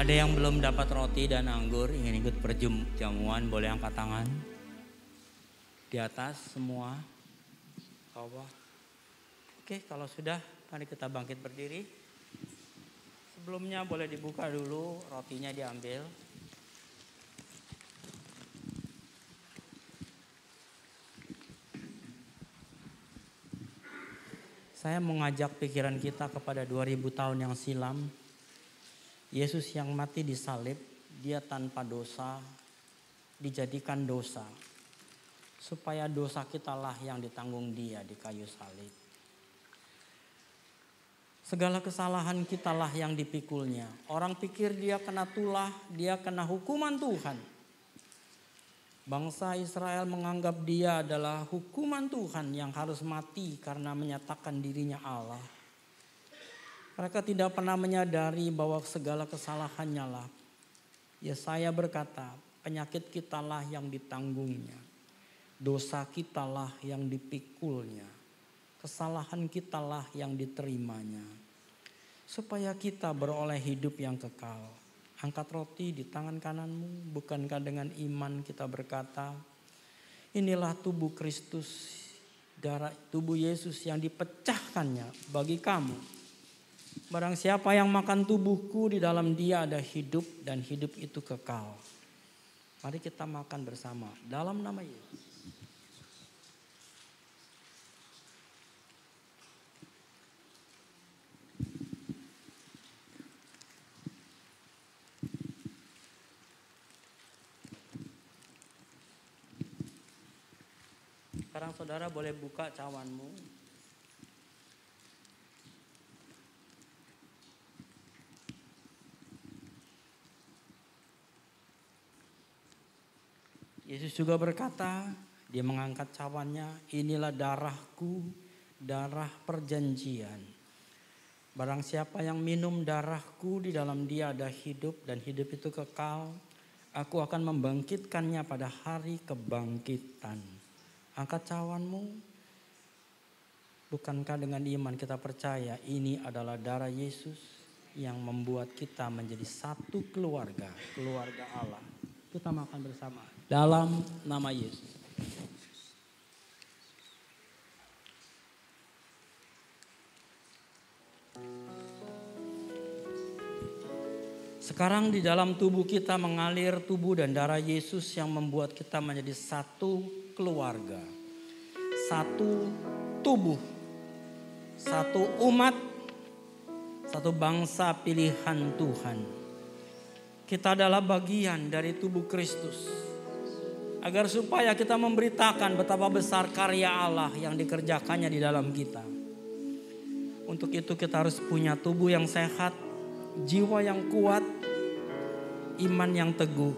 Ada yang belum dapat roti dan anggur, ingin ikut perjamuan, boleh angkat tangan. Di atas semua, bawah. Oke, kalau sudah, mari kita bangkit berdiri. Sebelumnya boleh dibuka dulu, rotinya diambil. Saya mengajak pikiran kita kepada 2000 tahun yang silam. Yesus yang mati di salib, dia tanpa dosa, dijadikan dosa. Supaya dosa kitalah yang ditanggung dia di kayu salib. Segala kesalahan kitalah yang dipikulnya. Orang pikir dia kena tulah, dia kena hukuman Tuhan. Bangsa Israel menganggap dia adalah hukuman Tuhan yang harus mati karena menyatakan dirinya Allah. Mereka tidak pernah menyadari bahwa segala kesalahannya lah. Yesaya berkata, penyakit kitalah yang ditanggungnya. Dosa kitalah yang dipikulnya. Kesalahan kitalah yang diterimanya. Supaya kita beroleh hidup yang kekal. Angkat roti di tangan kananmu, bukankah dengan iman kita berkata, inilah tubuh Kristus, darah tubuh Yesus yang dipecahkannya bagi kamu. Barang siapa yang makan tubuhku, di dalam dia ada hidup dan hidup itu kekal. Mari kita makan bersama dalam nama Yesus. Sekarang saudara boleh buka cawanmu. Yesus juga berkata, dia mengangkat cawannya, inilah darahku, darah perjanjian. Barang siapa yang minum darahku, di dalam dia ada hidup dan hidup itu kekal. Aku akan membangkitkannya pada hari kebangkitan. Angkat cawanmu. Bukankah dengan iman kita percaya ini adalah darah Yesus yang membuat kita menjadi satu keluarga, keluarga Allah. Kita makan bersama dalam nama Yesus. Sekarang di dalam tubuh kita mengalir tubuh dan darah Yesus yang membuat kita menjadi satu keluarga, satu tubuh, satu umat, satu bangsa pilihan Tuhan. Kita adalah bagian dari tubuh Kristus. Agar supaya kita memberitakan betapa besar karya Allah yang dikerjakannya di dalam kita. Untuk itu kita harus punya tubuh yang sehat, jiwa yang kuat, iman yang teguh.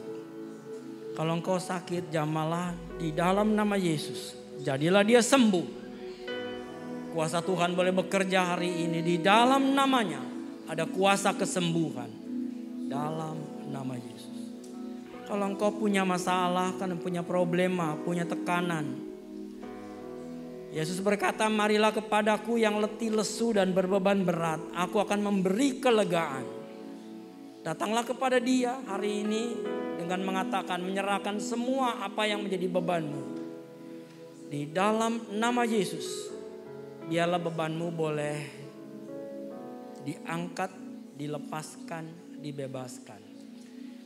Kalau engkau sakit, jamalah di dalam nama Yesus. Jadilah dia sembuh. Kuasa Tuhan boleh bekerja hari ini. Di dalam namanya ada kuasa kesembuhan. Dalam nama Yesus. Kalau engkau punya masalah, kan punya problema, punya tekanan. Yesus berkata, marilah kepadaku yang letih, lesu dan berbeban berat. Aku akan memberi kelegaan. Datanglah kepada dia hari ini. Dengan mengatakan, menyerahkan semua apa yang menjadi bebanmu. Di dalam nama Yesus, biarlah bebanmu boleh diangkat, dilepaskan, dibebaskan.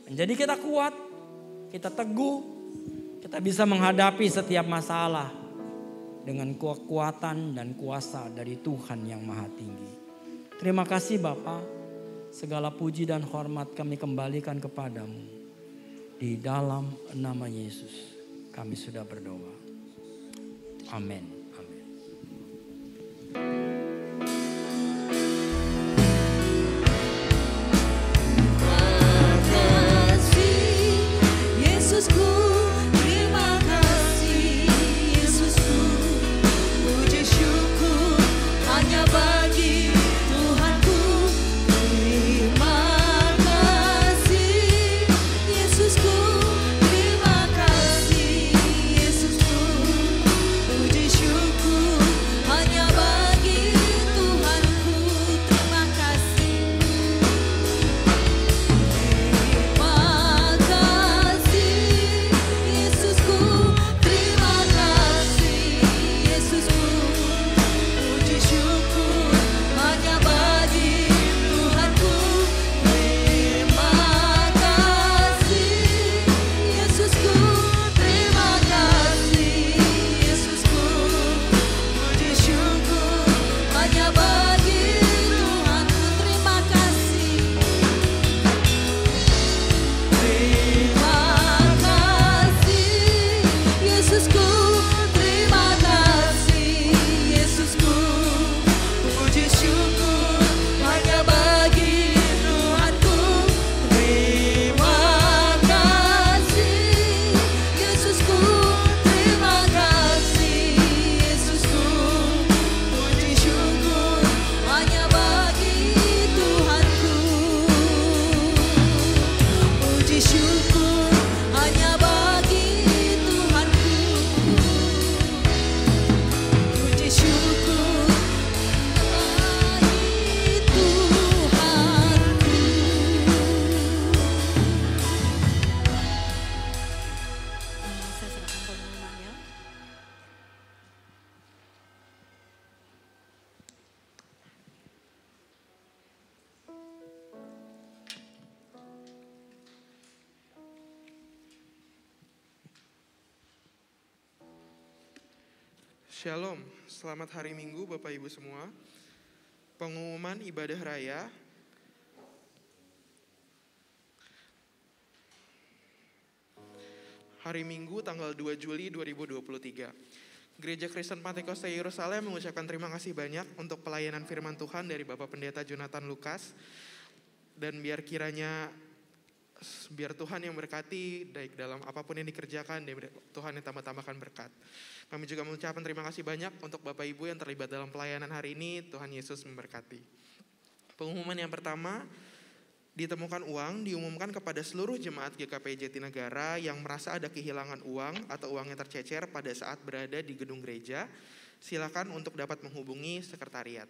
Menjadi kita kuat, kita teguh, kita bisa menghadapi setiap masalah dengan kekuatan dan kuasa dari Tuhan yang Maha Tinggi. Terima kasih Bapa, segala puji dan hormat kami kembalikan kepadamu. Di dalam nama Yesus kami sudah berdoa. Amin. Amin. Makasih Yesusku, terima kasih Yesusku. Puji syukur hanya bagi Tuhanku. Terima kasih Yesusku, terima kasih Yesusku. Puji syukur Shalom, selamat hari Minggu Bapak Ibu semua. Pengumuman ibadah raya. Hari Minggu tanggal 2 Juli 2023. Gereja Kristen Pantai Kosta Yerusalem mengucapkan terima kasih banyak untuk pelayanan firman Tuhan dari Bapak Pendeta Jonathan Lukas. Dan biar Tuhan yang berkati baik dalam apapun yang dikerjakan, Tuhan yang tambah-tambahkan berkat. Kami juga mengucapkan terima kasih banyak untuk Bapak Ibu yang terlibat dalam pelayanan hari ini. Tuhan Yesus memberkati. Pengumuman yang pertama, ditemukan uang diumumkan kepada seluruh jemaat GKPI Jatinegara yang merasa ada kehilangan uang atau uangnya tercecer pada saat berada di gedung gereja. Silakan untuk dapat menghubungi sekretariat.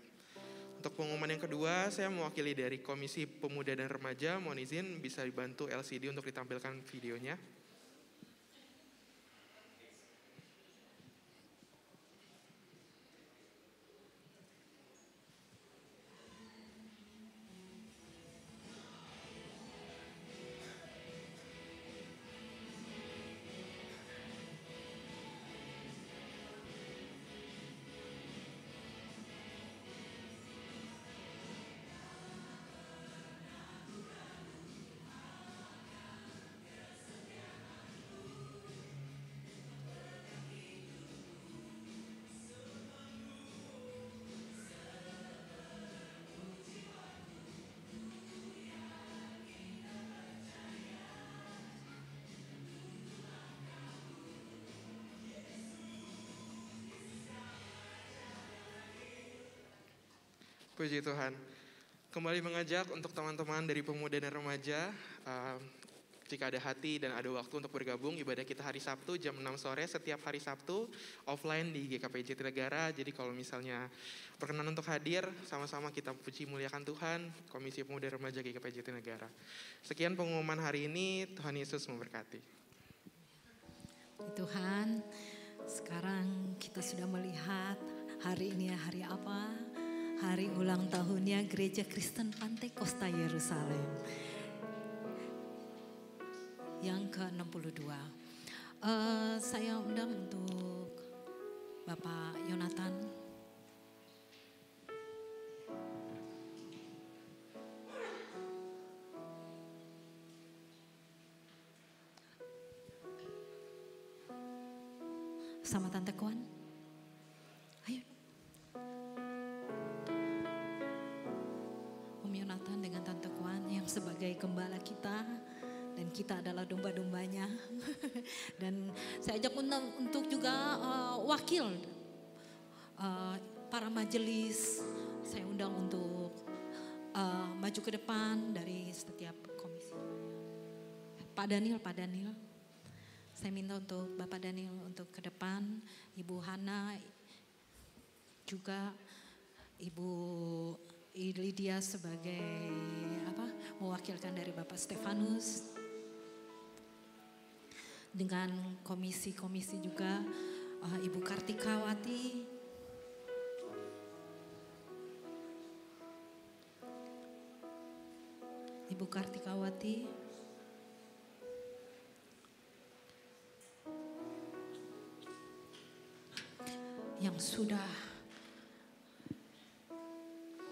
Untuk pengumuman yang kedua, saya mewakili dari Komisi Pemuda dan Remaja. Mohon izin bisa dibantu LCD untuk ditampilkan videonya. Puji Tuhan. Kembali mengajak untuk teman-teman dari pemuda dan remaja, jika ada hati dan ada waktu untuk bergabung, ibadah kita hari Sabtu jam 6 sore setiap hari Sabtu offline di GKPI Jatinegara. Jadi kalau misalnya berkenan untuk hadir, sama-sama kita puji muliakan Tuhan, Komisi Pemuda dan Remaja GKPI Jatinegara. Sekian pengumuman hari ini, Tuhan Yesus memberkati. Tuhan, sekarang kita sudah melihat hari ini hari apa? Hari ulang tahunnya Gereja Kristen Pantai Kosta Yerusalem yang ke-62. Saya undang untuk Bapak Yonatan. Sama Tante Kwan. Ayo. Om Yonatan dengan Tante Kwan yang sebagai gembala kita. Dan kita adalah domba-dombanya. Dan saya ajak untuk juga wakil para majelis. Saya undang untuk maju ke depan dari setiap komisi. Pak Daniel. Saya minta untuk Bapak Daniel untuk ke depan. Ibu Hana juga Ibu Lydia sebagai mewakilkan dari Bapak Stefanus. Dengan komisi-komisi juga Ibu Kartikawati, yang sudah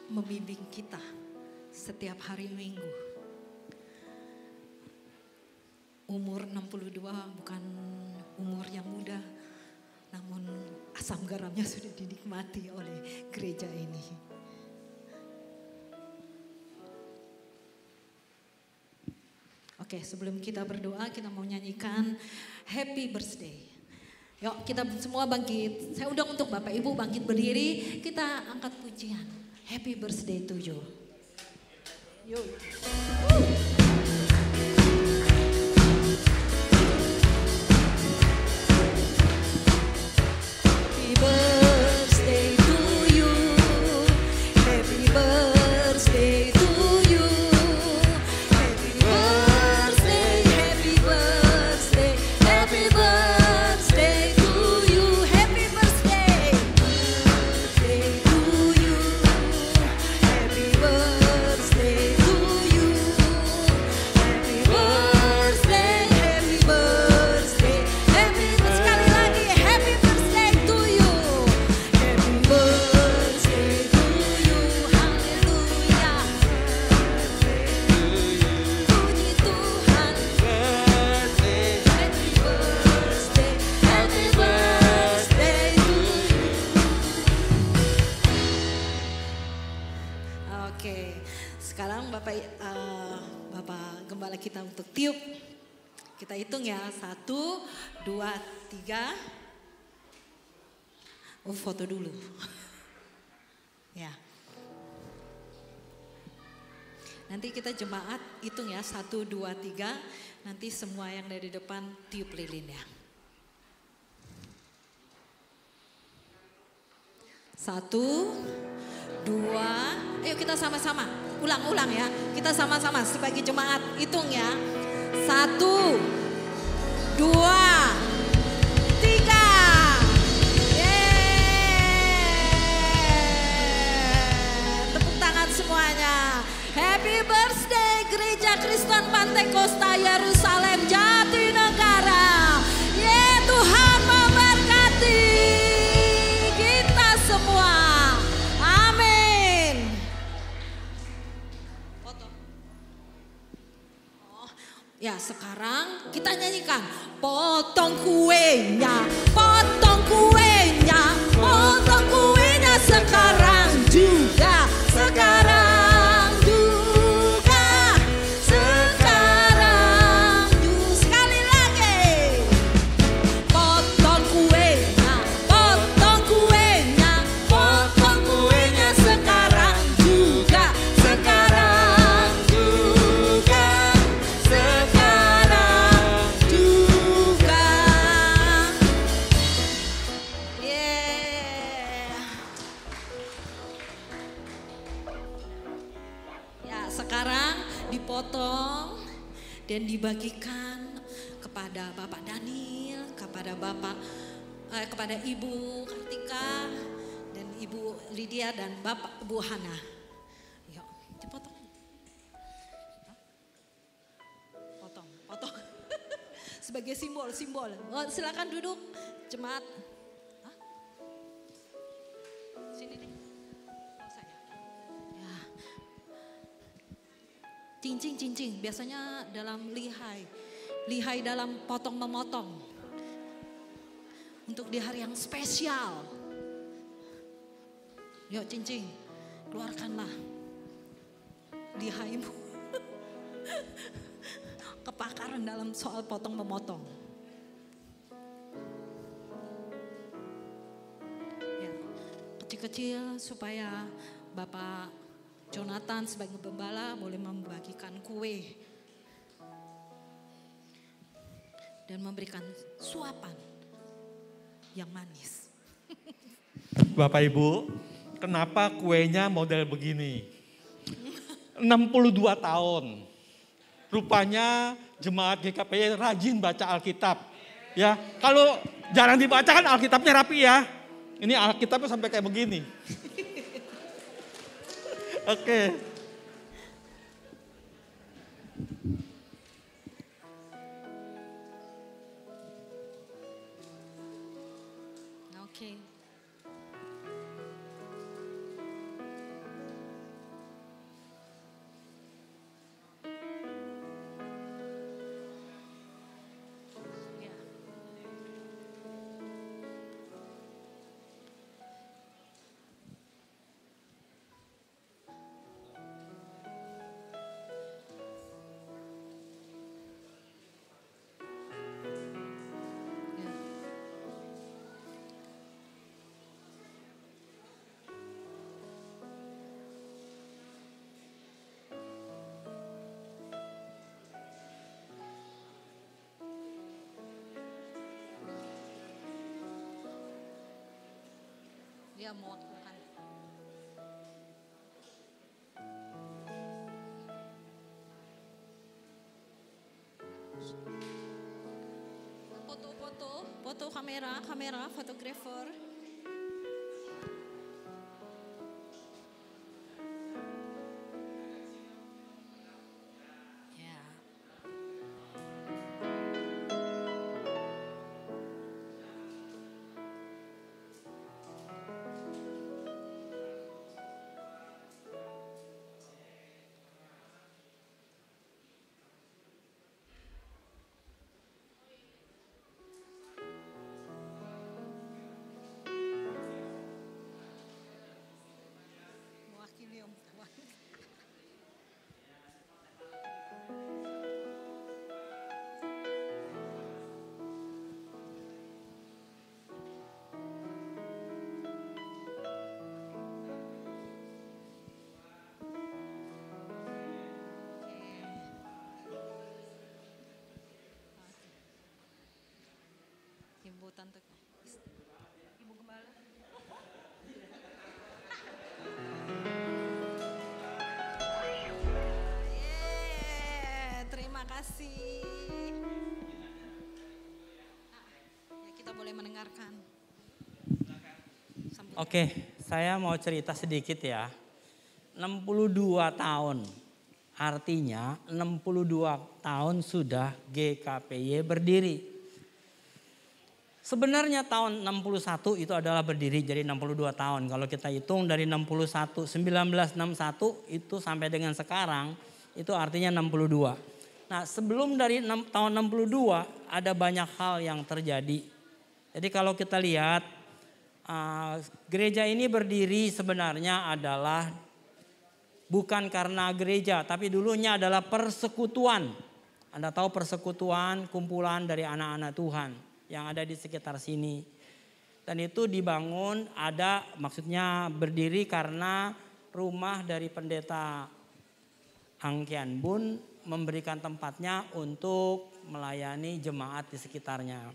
membimbing kita setiap hari Minggu. Umur 62 bukan umur yang muda, namun asam garamnya sudah dinikmati oleh gereja ini. Oke, sebelum kita berdoa, kita mau nyanyikan Happy Birthday. Yuk kita semua bangkit. Saya undang untuk Bapak Ibu bangkit berdiri. Kita angkat pujian. Happy Birthday to you. Yuk. Happy birthday to you. Sekarang Bapak Gembala kita untuk tiup. Kita hitung ya, 1, 2, 3. Oh, foto dulu. Ya. Nanti kita jemaat hitung ya, 1, 2, 3. Nanti semua yang dari depan tiup lilin ya. 1, 2, ayo kita sama-sama. Ulang-ulang ya. Kita sama-sama sebagai jemaat hitung ya. 1, 2, 3. Tepuk tangan semuanya. Happy birthday Gereja Kristen Pantai Kosta Yerusalem Jatinegara. Tuhan memberkati kita semua. Amin. Ya, sekarang kita nyanyikan potong kuenya, potong kuenya, potong kuenya sekarang juga, sekarang juga, sekarang juga. Sekali lagi. Potong kuenya, potong kuenya, potong kuenya sekarang juga, sekarang juga, sekarang juga. Ya, sekarang dipotong dan dibagikan kepada Bapak Daniel, kepada Ibu Kartika dan Ibu Lydia dan Bapak Bu Hana. Yuk, dipotong. Potong. Sebagai simbol. Oh, silakan duduk, jemaat. Hah? Sini nih. Saya. Ya. Cincing. Biasanya dalam lihai dalam potong memotong. Untuk di hari yang spesial. Yuk cincin, keluarkanlah lihaimu. Kepakaran dalam soal potong memotong. Ya, kecil-kecil supaya Bapak Jonathan sebagai pembala boleh membagikan kue dan memberikan suapan yang manis. Bapak Ibu, kenapa kuenya model begini? 62 tahun. Rupanya jemaat GKPI rajin baca Alkitab. Ya, kalau jarang dibaca kan Alkitabnya rapi ya. Ini Alkitabnya sampai kayak begini. Oke. Oke. Ya. Dia mewakilkan. Foto kamera, fotografer. Ya. sambutan untuk Ibu Gembala. Terima kasih. Ya, kita boleh mendengarkan. Sambutan. Oke, saya mau cerita sedikit ya. 62 tahun. Artinya 62 tahun sudah GKPY berdiri. Sebenarnya tahun 61 itu adalah berdiri jadi 62 tahun. Kalau kita hitung dari 1961 itu sampai dengan sekarang itu artinya 62. Nah sebelum dari tahun 62 ada banyak hal yang terjadi. Jadi kalau kita lihat gereja ini berdiri sebenarnya adalah bukan karena gereja, tapi dulunya adalah persekutuan. Anda tahu persekutuan, kumpulan dari anak-anak Tuhan yang ada di sekitar sini. Dan itu dibangun maksudnya berdiri karena rumah dari pendeta Ang Kian Bun memberikan tempatnya untuk melayani jemaat di sekitarnya.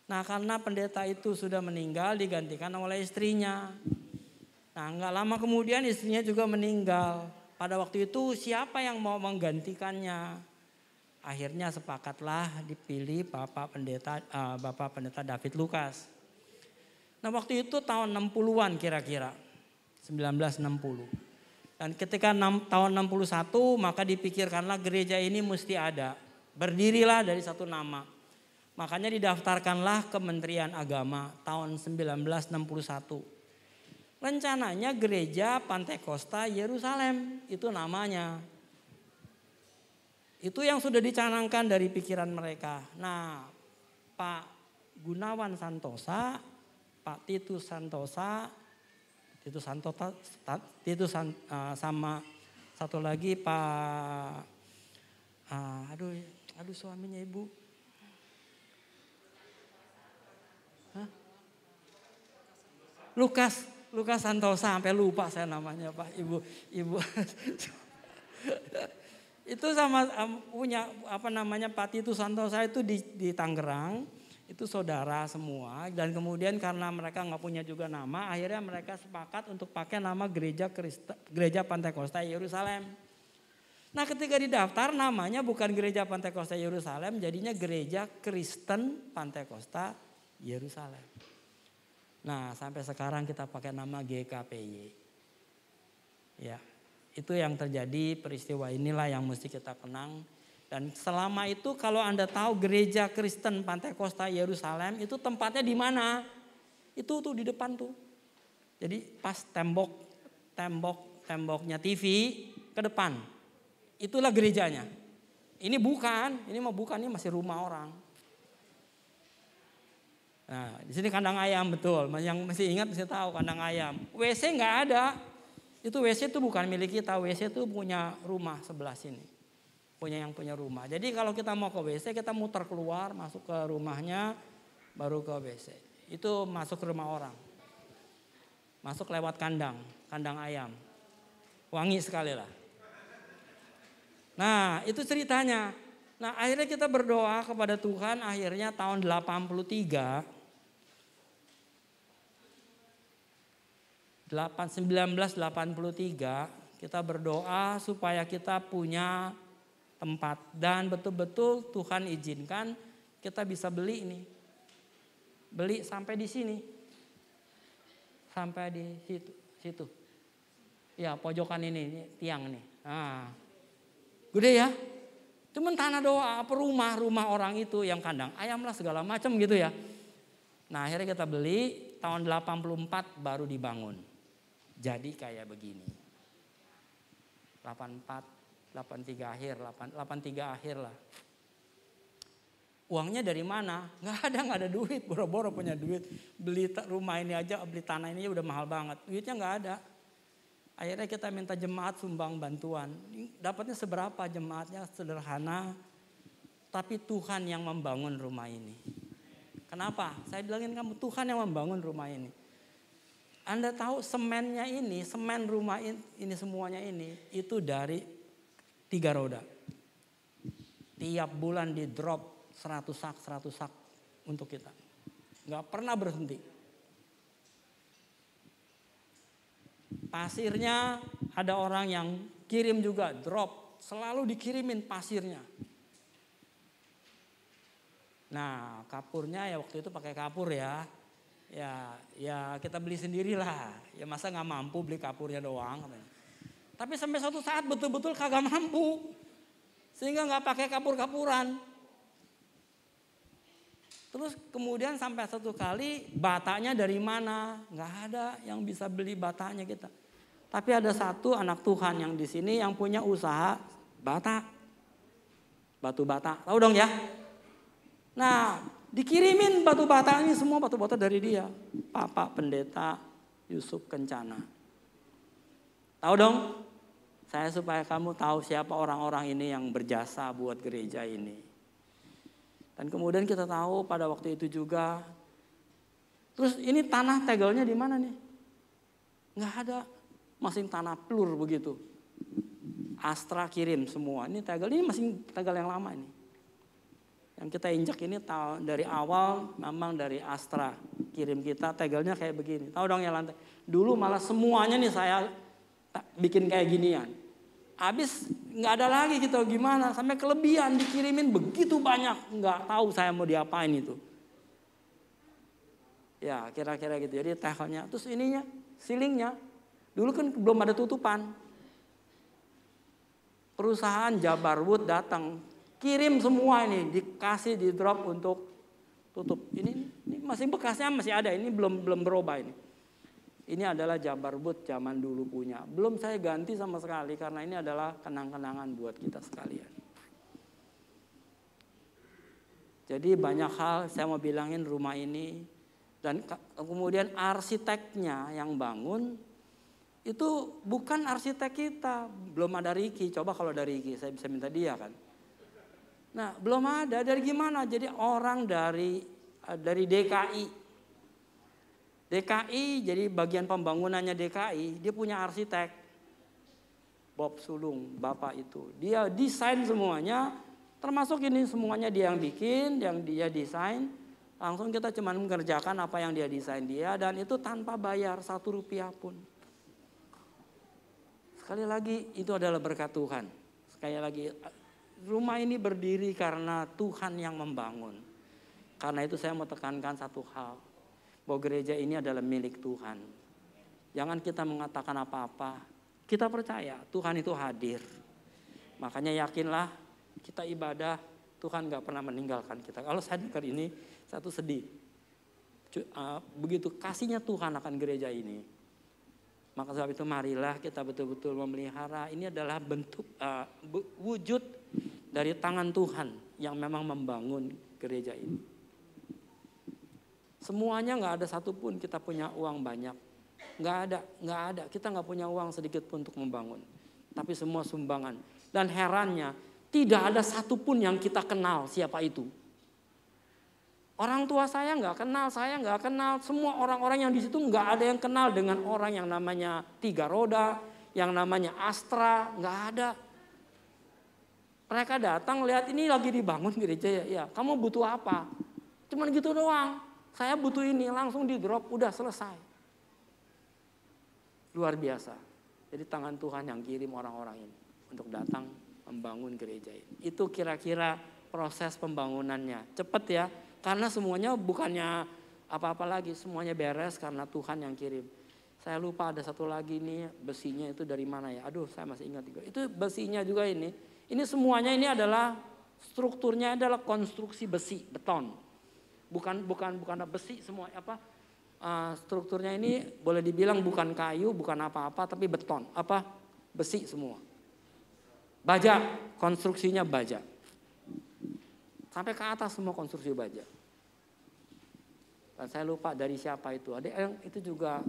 Nah karena pendeta itu sudah meninggal digantikan oleh istrinya. Nah nggak lama kemudian istrinya juga meninggal. Pada waktu itu siapa yang mau menggantikannya? Akhirnya sepakatlah dipilih Bapak Pendeta David Lukas. Nah waktu itu tahun 60-an kira-kira. 1960. Dan ketika tahun 61 maka dipikirkanlah gereja ini mesti ada. Berdirilah dari satu nama. Makanya didaftarkanlah Kementerian Agama tahun 1961. Rencananya Gereja Pantekosta Yerusalem itu namanya. Itu yang sudah dicanangkan dari pikiran mereka. Nah Pak Gunawan Santosa, Pak Titus Santosa, sama satu lagi Pak, aduh suaminya Ibu. Lukas Santosa, sampai lupa saya namanya Pak Ibu. Itu sama punya Pak Titus Santosa itu di Tangerang, itu saudara semua. Dan kemudian karena mereka nggak punya juga nama, akhirnya mereka sepakat untuk pakai nama Gereja Pantekosta Yerusalem. Nah ketika didaftar namanya bukan Gereja Pantekosta Yerusalem, jadinya Gereja Kristen Pantekosta Yerusalem. Nah sampai sekarang kita pakai nama GKPY. Ya, itu yang terjadi, peristiwa inilah yang mesti kita kenang. Dan selama itu kalau Anda tahu Gereja Kristen Pantekosta Yerusalem itu tempatnya di mana? Itu tuh di depan tuh. Jadi pas temboknya TV ke depan. Itulah gerejanya. Ini masih rumah orang. Nah, di sini kandang ayam betul. Yang masih ingat mesti tahu kandang ayam. WC nggak ada. Itu WC itu bukan milik kita. WC itu punya rumah sebelah sini. Yang punya rumah. Jadi kalau kita mau ke WC kita muter keluar, masuk ke rumahnya, baru ke WC. Itu masuk ke rumah orang. Masuk lewat kandang ayam. Wangi sekali lah. Nah, itu ceritanya. Nah, akhirnya kita berdoa kepada Tuhan, akhirnya tahun 1983 kita berdoa supaya kita punya tempat. Dan betul-betul Tuhan izinkan kita bisa beli ini. Beli sampai di sini. Sampai di situ. Ya pojokan ini tiang nih. Nah, gede ya. Cuman tanah doa, rumah orang itu yang kandang ayam lah segala macam gitu ya. Nah akhirnya kita beli tahun 84 baru dibangun. Jadi kayak begini. 83 akhir lah. Uangnya dari mana? Nggak ada duit, boro-boro punya duit. Beli rumah ini aja, beli tanah ini udah mahal banget. Duitnya nggak ada. Akhirnya kita minta jemaat sumbang bantuan. Dapatnya seberapa jemaatnya sederhana. Tapi Tuhan yang membangun rumah ini. Kenapa? Saya bilangin kamu Tuhan yang membangun rumah ini. Anda tahu semen rumah ini semuanya ini itu dari 3 roda. Tiap bulan di drop 100 sak untuk kita. Nggak pernah berhenti. Pasirnya ada orang yang kirim juga, drop. Selalu dikirimin pasirnya. Nah, kapurnya ya waktu itu pakai kapur ya. Ya kita beli sendirilah. Ya masa nggak mampu beli kapurnya doang. Tapi sampai suatu saat betul-betul kagak mampu. Sehingga nggak pakai kapur-kapuran. Terus kemudian sampai satu kali batanya dari mana? Nggak ada yang bisa beli batanya kita. Tapi ada satu anak Tuhan yang di sini yang punya usaha bata. Batu bata. Tahu dong ya? Nah, dikirimin batu bata ini semua batu bata dari dia. Papa Pendeta Yusuf Kencana. Tahu dong? Saya supaya kamu tahu siapa orang-orang ini yang berjasa buat gereja ini. Dan kemudian kita tahu pada waktu itu juga. Terus ini tanah tegelnya di mana nih? Nggak ada. Masih tanah pelur begitu. Astra kirim semua. Ini tegel, ini masih tegel yang lama ini. Yang kita injak ini dari awal memang dari Astra kirim kita tegelnya kayak begini. Tahu dong ya lantai. Dulu malah semuanya nih saya bikin kayak ginian. Habis nggak ada lagi gitu gimana, sampai kelebihan dikirimin begitu banyak, nggak tahu saya mau diapain itu. Ya kira-kira gitu. Jadi tegelnya, terus ininya, silingnya, dulu kan belum ada tutupan. Perusahaan Jabar Wood datang, kirim semua ini, dikasih di drop untuk tutup. Ini masih bekasnya masih ada, ini belum berubah ini. Ini adalah Jabar Wood zaman dulu punya. Belum saya ganti sama sekali karena ini adalah kenang-kenangan buat kita sekalian. Jadi banyak hal saya mau bilangin rumah ini. Dan kemudian arsiteknya yang bangun itu bukan arsitek kita. Belum ada Ricky. Coba kalau ada Ricky saya bisa minta dia kan. Nah belum ada. Dari gimana? Jadi orang dari DKI. DKI jadi bagian pembangunannya DKI, dia punya arsitek. Bob Sulung, bapak itu. Dia desain semuanya, termasuk ini semuanya dia yang bikin, yang dia desain. Langsung kita cuma mengerjakan apa yang dia desain dia dan itu tanpa bayar 1 rupiah pun. Sekali lagi itu adalah berkat Tuhan. Sekali lagi rumah ini berdiri karena Tuhan yang membangun. Karena itu saya mau tekankan satu hal. Bahwa gereja ini adalah milik Tuhan. Jangan kita mengatakan apa-apa. Kita percaya Tuhan itu hadir. Makanya yakinlah kita ibadah Tuhan gak pernah meninggalkan kita. Kalau saya dengar ini satu sedih. Begitu kasihnya Tuhan akan gereja ini. Maka sebab itu marilah kita betul-betul memelihara. Ini adalah bentuk wujud dari tangan Tuhan yang memang membangun gereja ini. Semuanya nggak ada satupun kita punya uang banyak. Nggak ada. Kita nggak punya uang sedikit pun untuk membangun. Tapi semua sumbangan. Dan herannya tidak ada satupun yang kita kenal siapa itu. Orang tua saya nggak kenal, saya nggak kenal. Semua orang-orang yang di situ nggak ada yang kenal dengan orang yang namanya 3 roda, yang namanya Astra, nggak ada. Mereka datang lihat ini lagi dibangun gereja ya. Kamu butuh apa? Cuman gitu doang. Saya butuh ini, langsung di drop, udah selesai. Luar biasa. Jadi tangan Tuhan yang kirim orang-orang ini untuk datang membangun gereja ini. Itu kira-kira proses pembangunannya. Cepet ya, karena semuanya bukannya apa-apa lagi, semuanya beres karena Tuhan yang kirim. Saya lupa ada satu lagi nih, besinya itu dari mana ya? Aduh, saya masih ingat juga. Itu besinya juga ini. Ini semuanya ini adalah strukturnya adalah konstruksi besi, beton. Bukan besi semua strukturnya ini boleh dibilang bukan kayu, bukan apa-apa tapi beton, besi semua. Baja, konstruksinya baja. Sampai ke atas semua konstruksi baja. Dan saya lupa dari siapa itu. Ada yang itu juga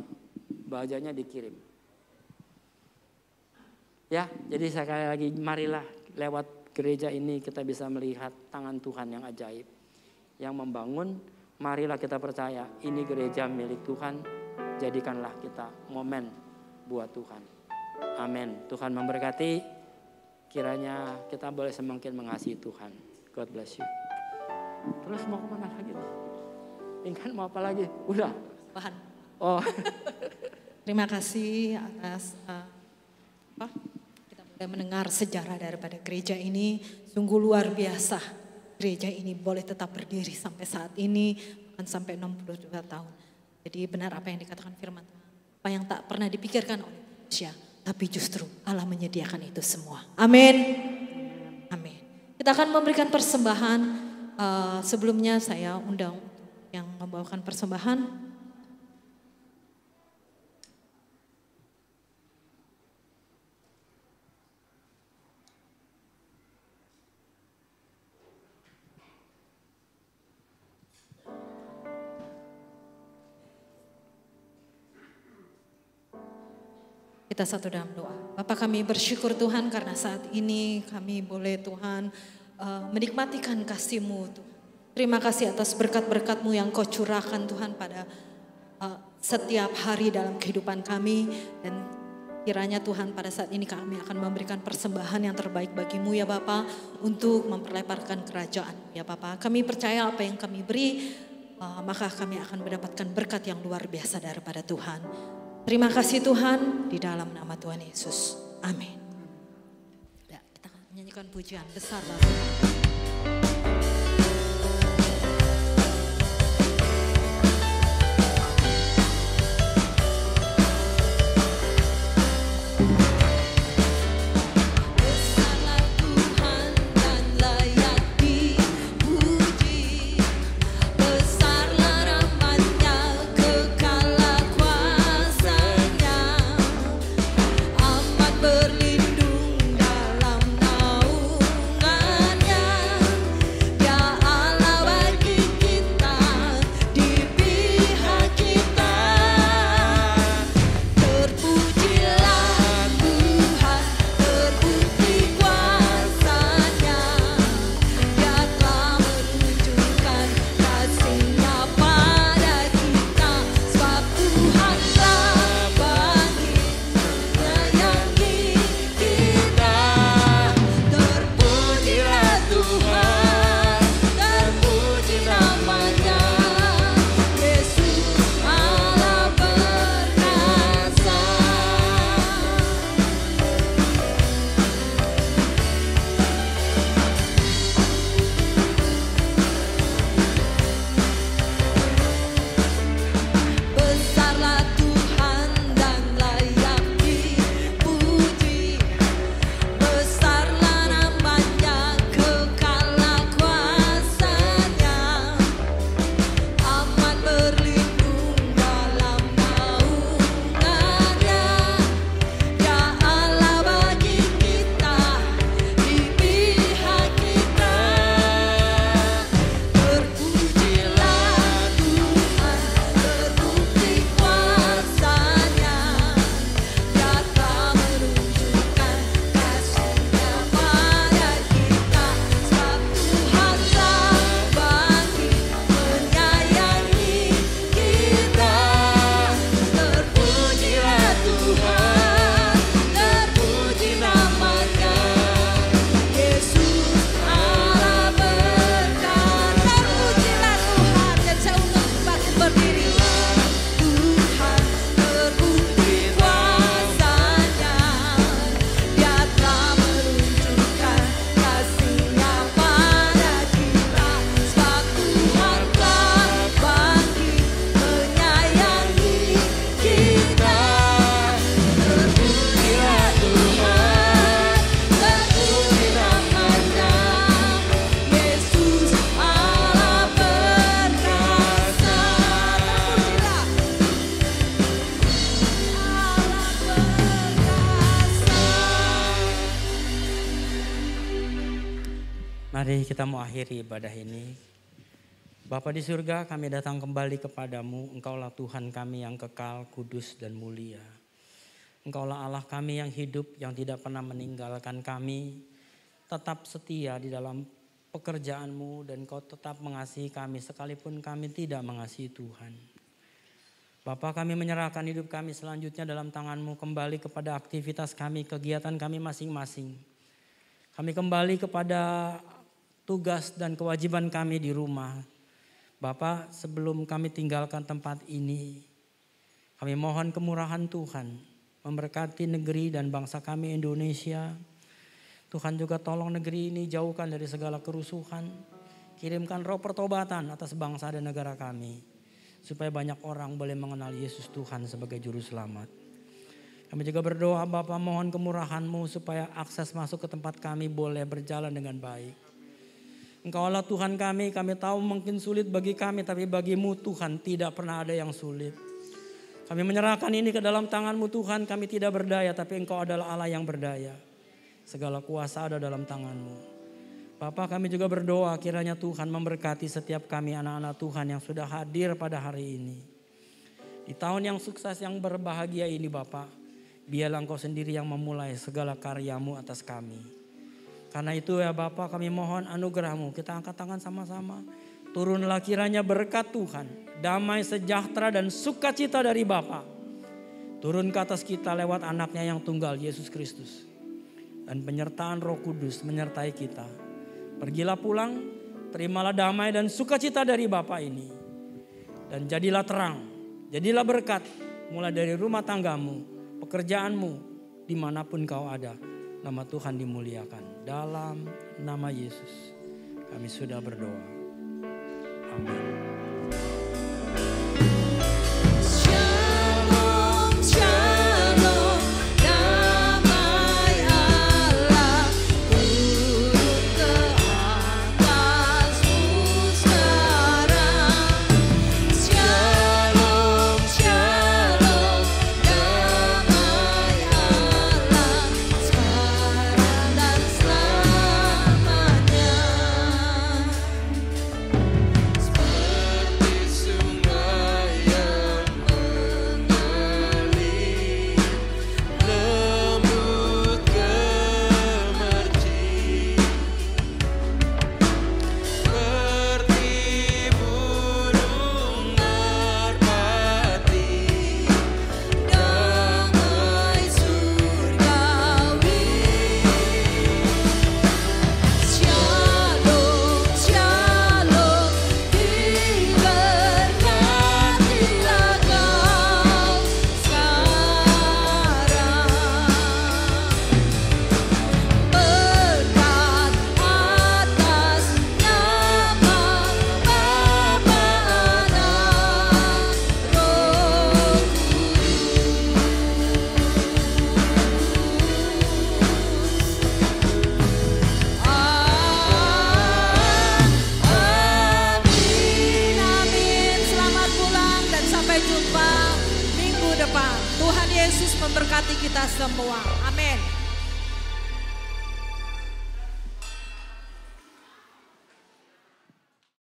bajanya dikirim. Ya, jadi sekali lagi marilah lewat gereja ini kita bisa melihat tangan Tuhan yang ajaib. Yang membangun, marilah kita percaya ini gereja milik Tuhan, jadikanlah kita momen buat Tuhan. Amin. Tuhan memberkati, kiranya kita boleh semakin mengasihi Tuhan. God bless you. Terus mau kemana lagi? Ingat mau apa lagi? Udah. Bahan. Oh. Terima kasih atas kita boleh mendengar sejarah daripada gereja ini. Sungguh luar biasa. Gereja ini boleh tetap berdiri sampai saat ini, bahkan sampai 62 tahun. Jadi benar apa yang dikatakan firman Tuhan. Apa yang tak pernah dipikirkan oleh manusia, tapi justru Allah menyediakan itu semua. Amin. Amin. Kita akan memberikan persembahan. Sebelumnya saya undang yang membawakan persembahan. Kita satu dalam doa. Bapa, kami bersyukur Tuhan karena saat ini kami boleh Tuhan menikmatikan kasih-Mu Tuhan. Terima kasih atas berkat-berkat-Mu yang Kau curahkan Tuhan pada setiap hari dalam kehidupan kami. Dan kiranya Tuhan pada saat ini kami akan memberikan persembahan yang terbaik bagi-Mu ya Bapa. Untuk memperlebarkan kerajaan ya Bapa. Kami percaya apa yang kami beri maka kami akan mendapatkan berkat yang luar biasa daripada Tuhan. Terima kasih Tuhan di dalam nama Tuhan Yesus. Amin. Ya, kita akan menyanyikan pujian besar Bapak. Berlindung dalam naungannya. Mari kita mau akhiri ibadah ini. Bapa di surga, kami datang kembali kepadamu. Engkaulah Tuhan kami yang kekal, kudus dan mulia. Engkaulah Allah kami yang hidup, yang tidak pernah meninggalkan kami. Tetap setia di dalam pekerjaanmu dan Kau tetap mengasihi kami sekalipun kami tidak mengasihi Tuhan. Bapa, kami menyerahkan hidup kami selanjutnya dalam tangan-Mu, kembali kepada aktivitas kami, kegiatan kami masing-masing. Kami kembali kepada tugas dan kewajiban kami di rumah. Bapa, sebelum kami tinggalkan tempat ini, kami mohon kemurahan Tuhan memberkati negeri dan bangsa kami Indonesia. Tuhan juga tolong negeri ini jauhkan dari segala kerusuhan. Kirimkan roh pertobatan atas bangsa dan negara kami. Supaya banyak orang boleh mengenal Yesus Tuhan sebagai juru selamat. Kami juga berdoa Bapa, mohon kemurahan-Mu supaya akses masuk ke tempat kami boleh berjalan dengan baik. Engkau Allah Tuhan kami tahu mungkin sulit bagi kami, tapi bagi-Mu Tuhan tidak pernah ada yang sulit. Kami menyerahkan ini ke dalam tangan-Mu Tuhan, kami tidak berdaya tapi Engkau adalah Allah yang berdaya. Segala kuasa ada dalam tangan-Mu. Bapa, kami juga berdoa kiranya Tuhan memberkati setiap kami anak-anak Tuhan yang sudah hadir pada hari ini. Di tahun yang sukses yang berbahagia ini Bapa, biarlah Engkau sendiri yang memulai segala karya-Mu atas kami. Karena itu ya Bapa, kami mohon anugerah-Mu. Kita angkat tangan sama-sama. Turunlah kiranya berkat Tuhan, damai sejahtera dan sukacita dari Bapa turun ke atas kita lewat anaknya yang tunggal Yesus Kristus. Dan penyertaan Roh Kudus menyertai kita. Pergilah pulang, terimalah damai dan sukacita dari Bapa ini. Dan jadilah terang, jadilah berkat mulai dari rumah tanggamu, pekerjaanmu, dimanapun kau ada. Nama Tuhan dimuliakan. Dalam nama Yesus kami sudah berdoa. Amin. Shalom, shalom, damai Allah turun ke atasmu sekarang. Shalom, shalom, damai Allah sekarang dan selamanya. Seperti sungai yang mengalir, lembut gemercik, seperti burung merpati, damai surgawi. Shalom, shalom, diberkatilah kau sekarang. Berkat atas nama Bapa, Anak, Roh Amin, amin. Selamat pulang dan sampai jumpa minggu depan. Tuhan Yesus memberkati kita semua. Amin.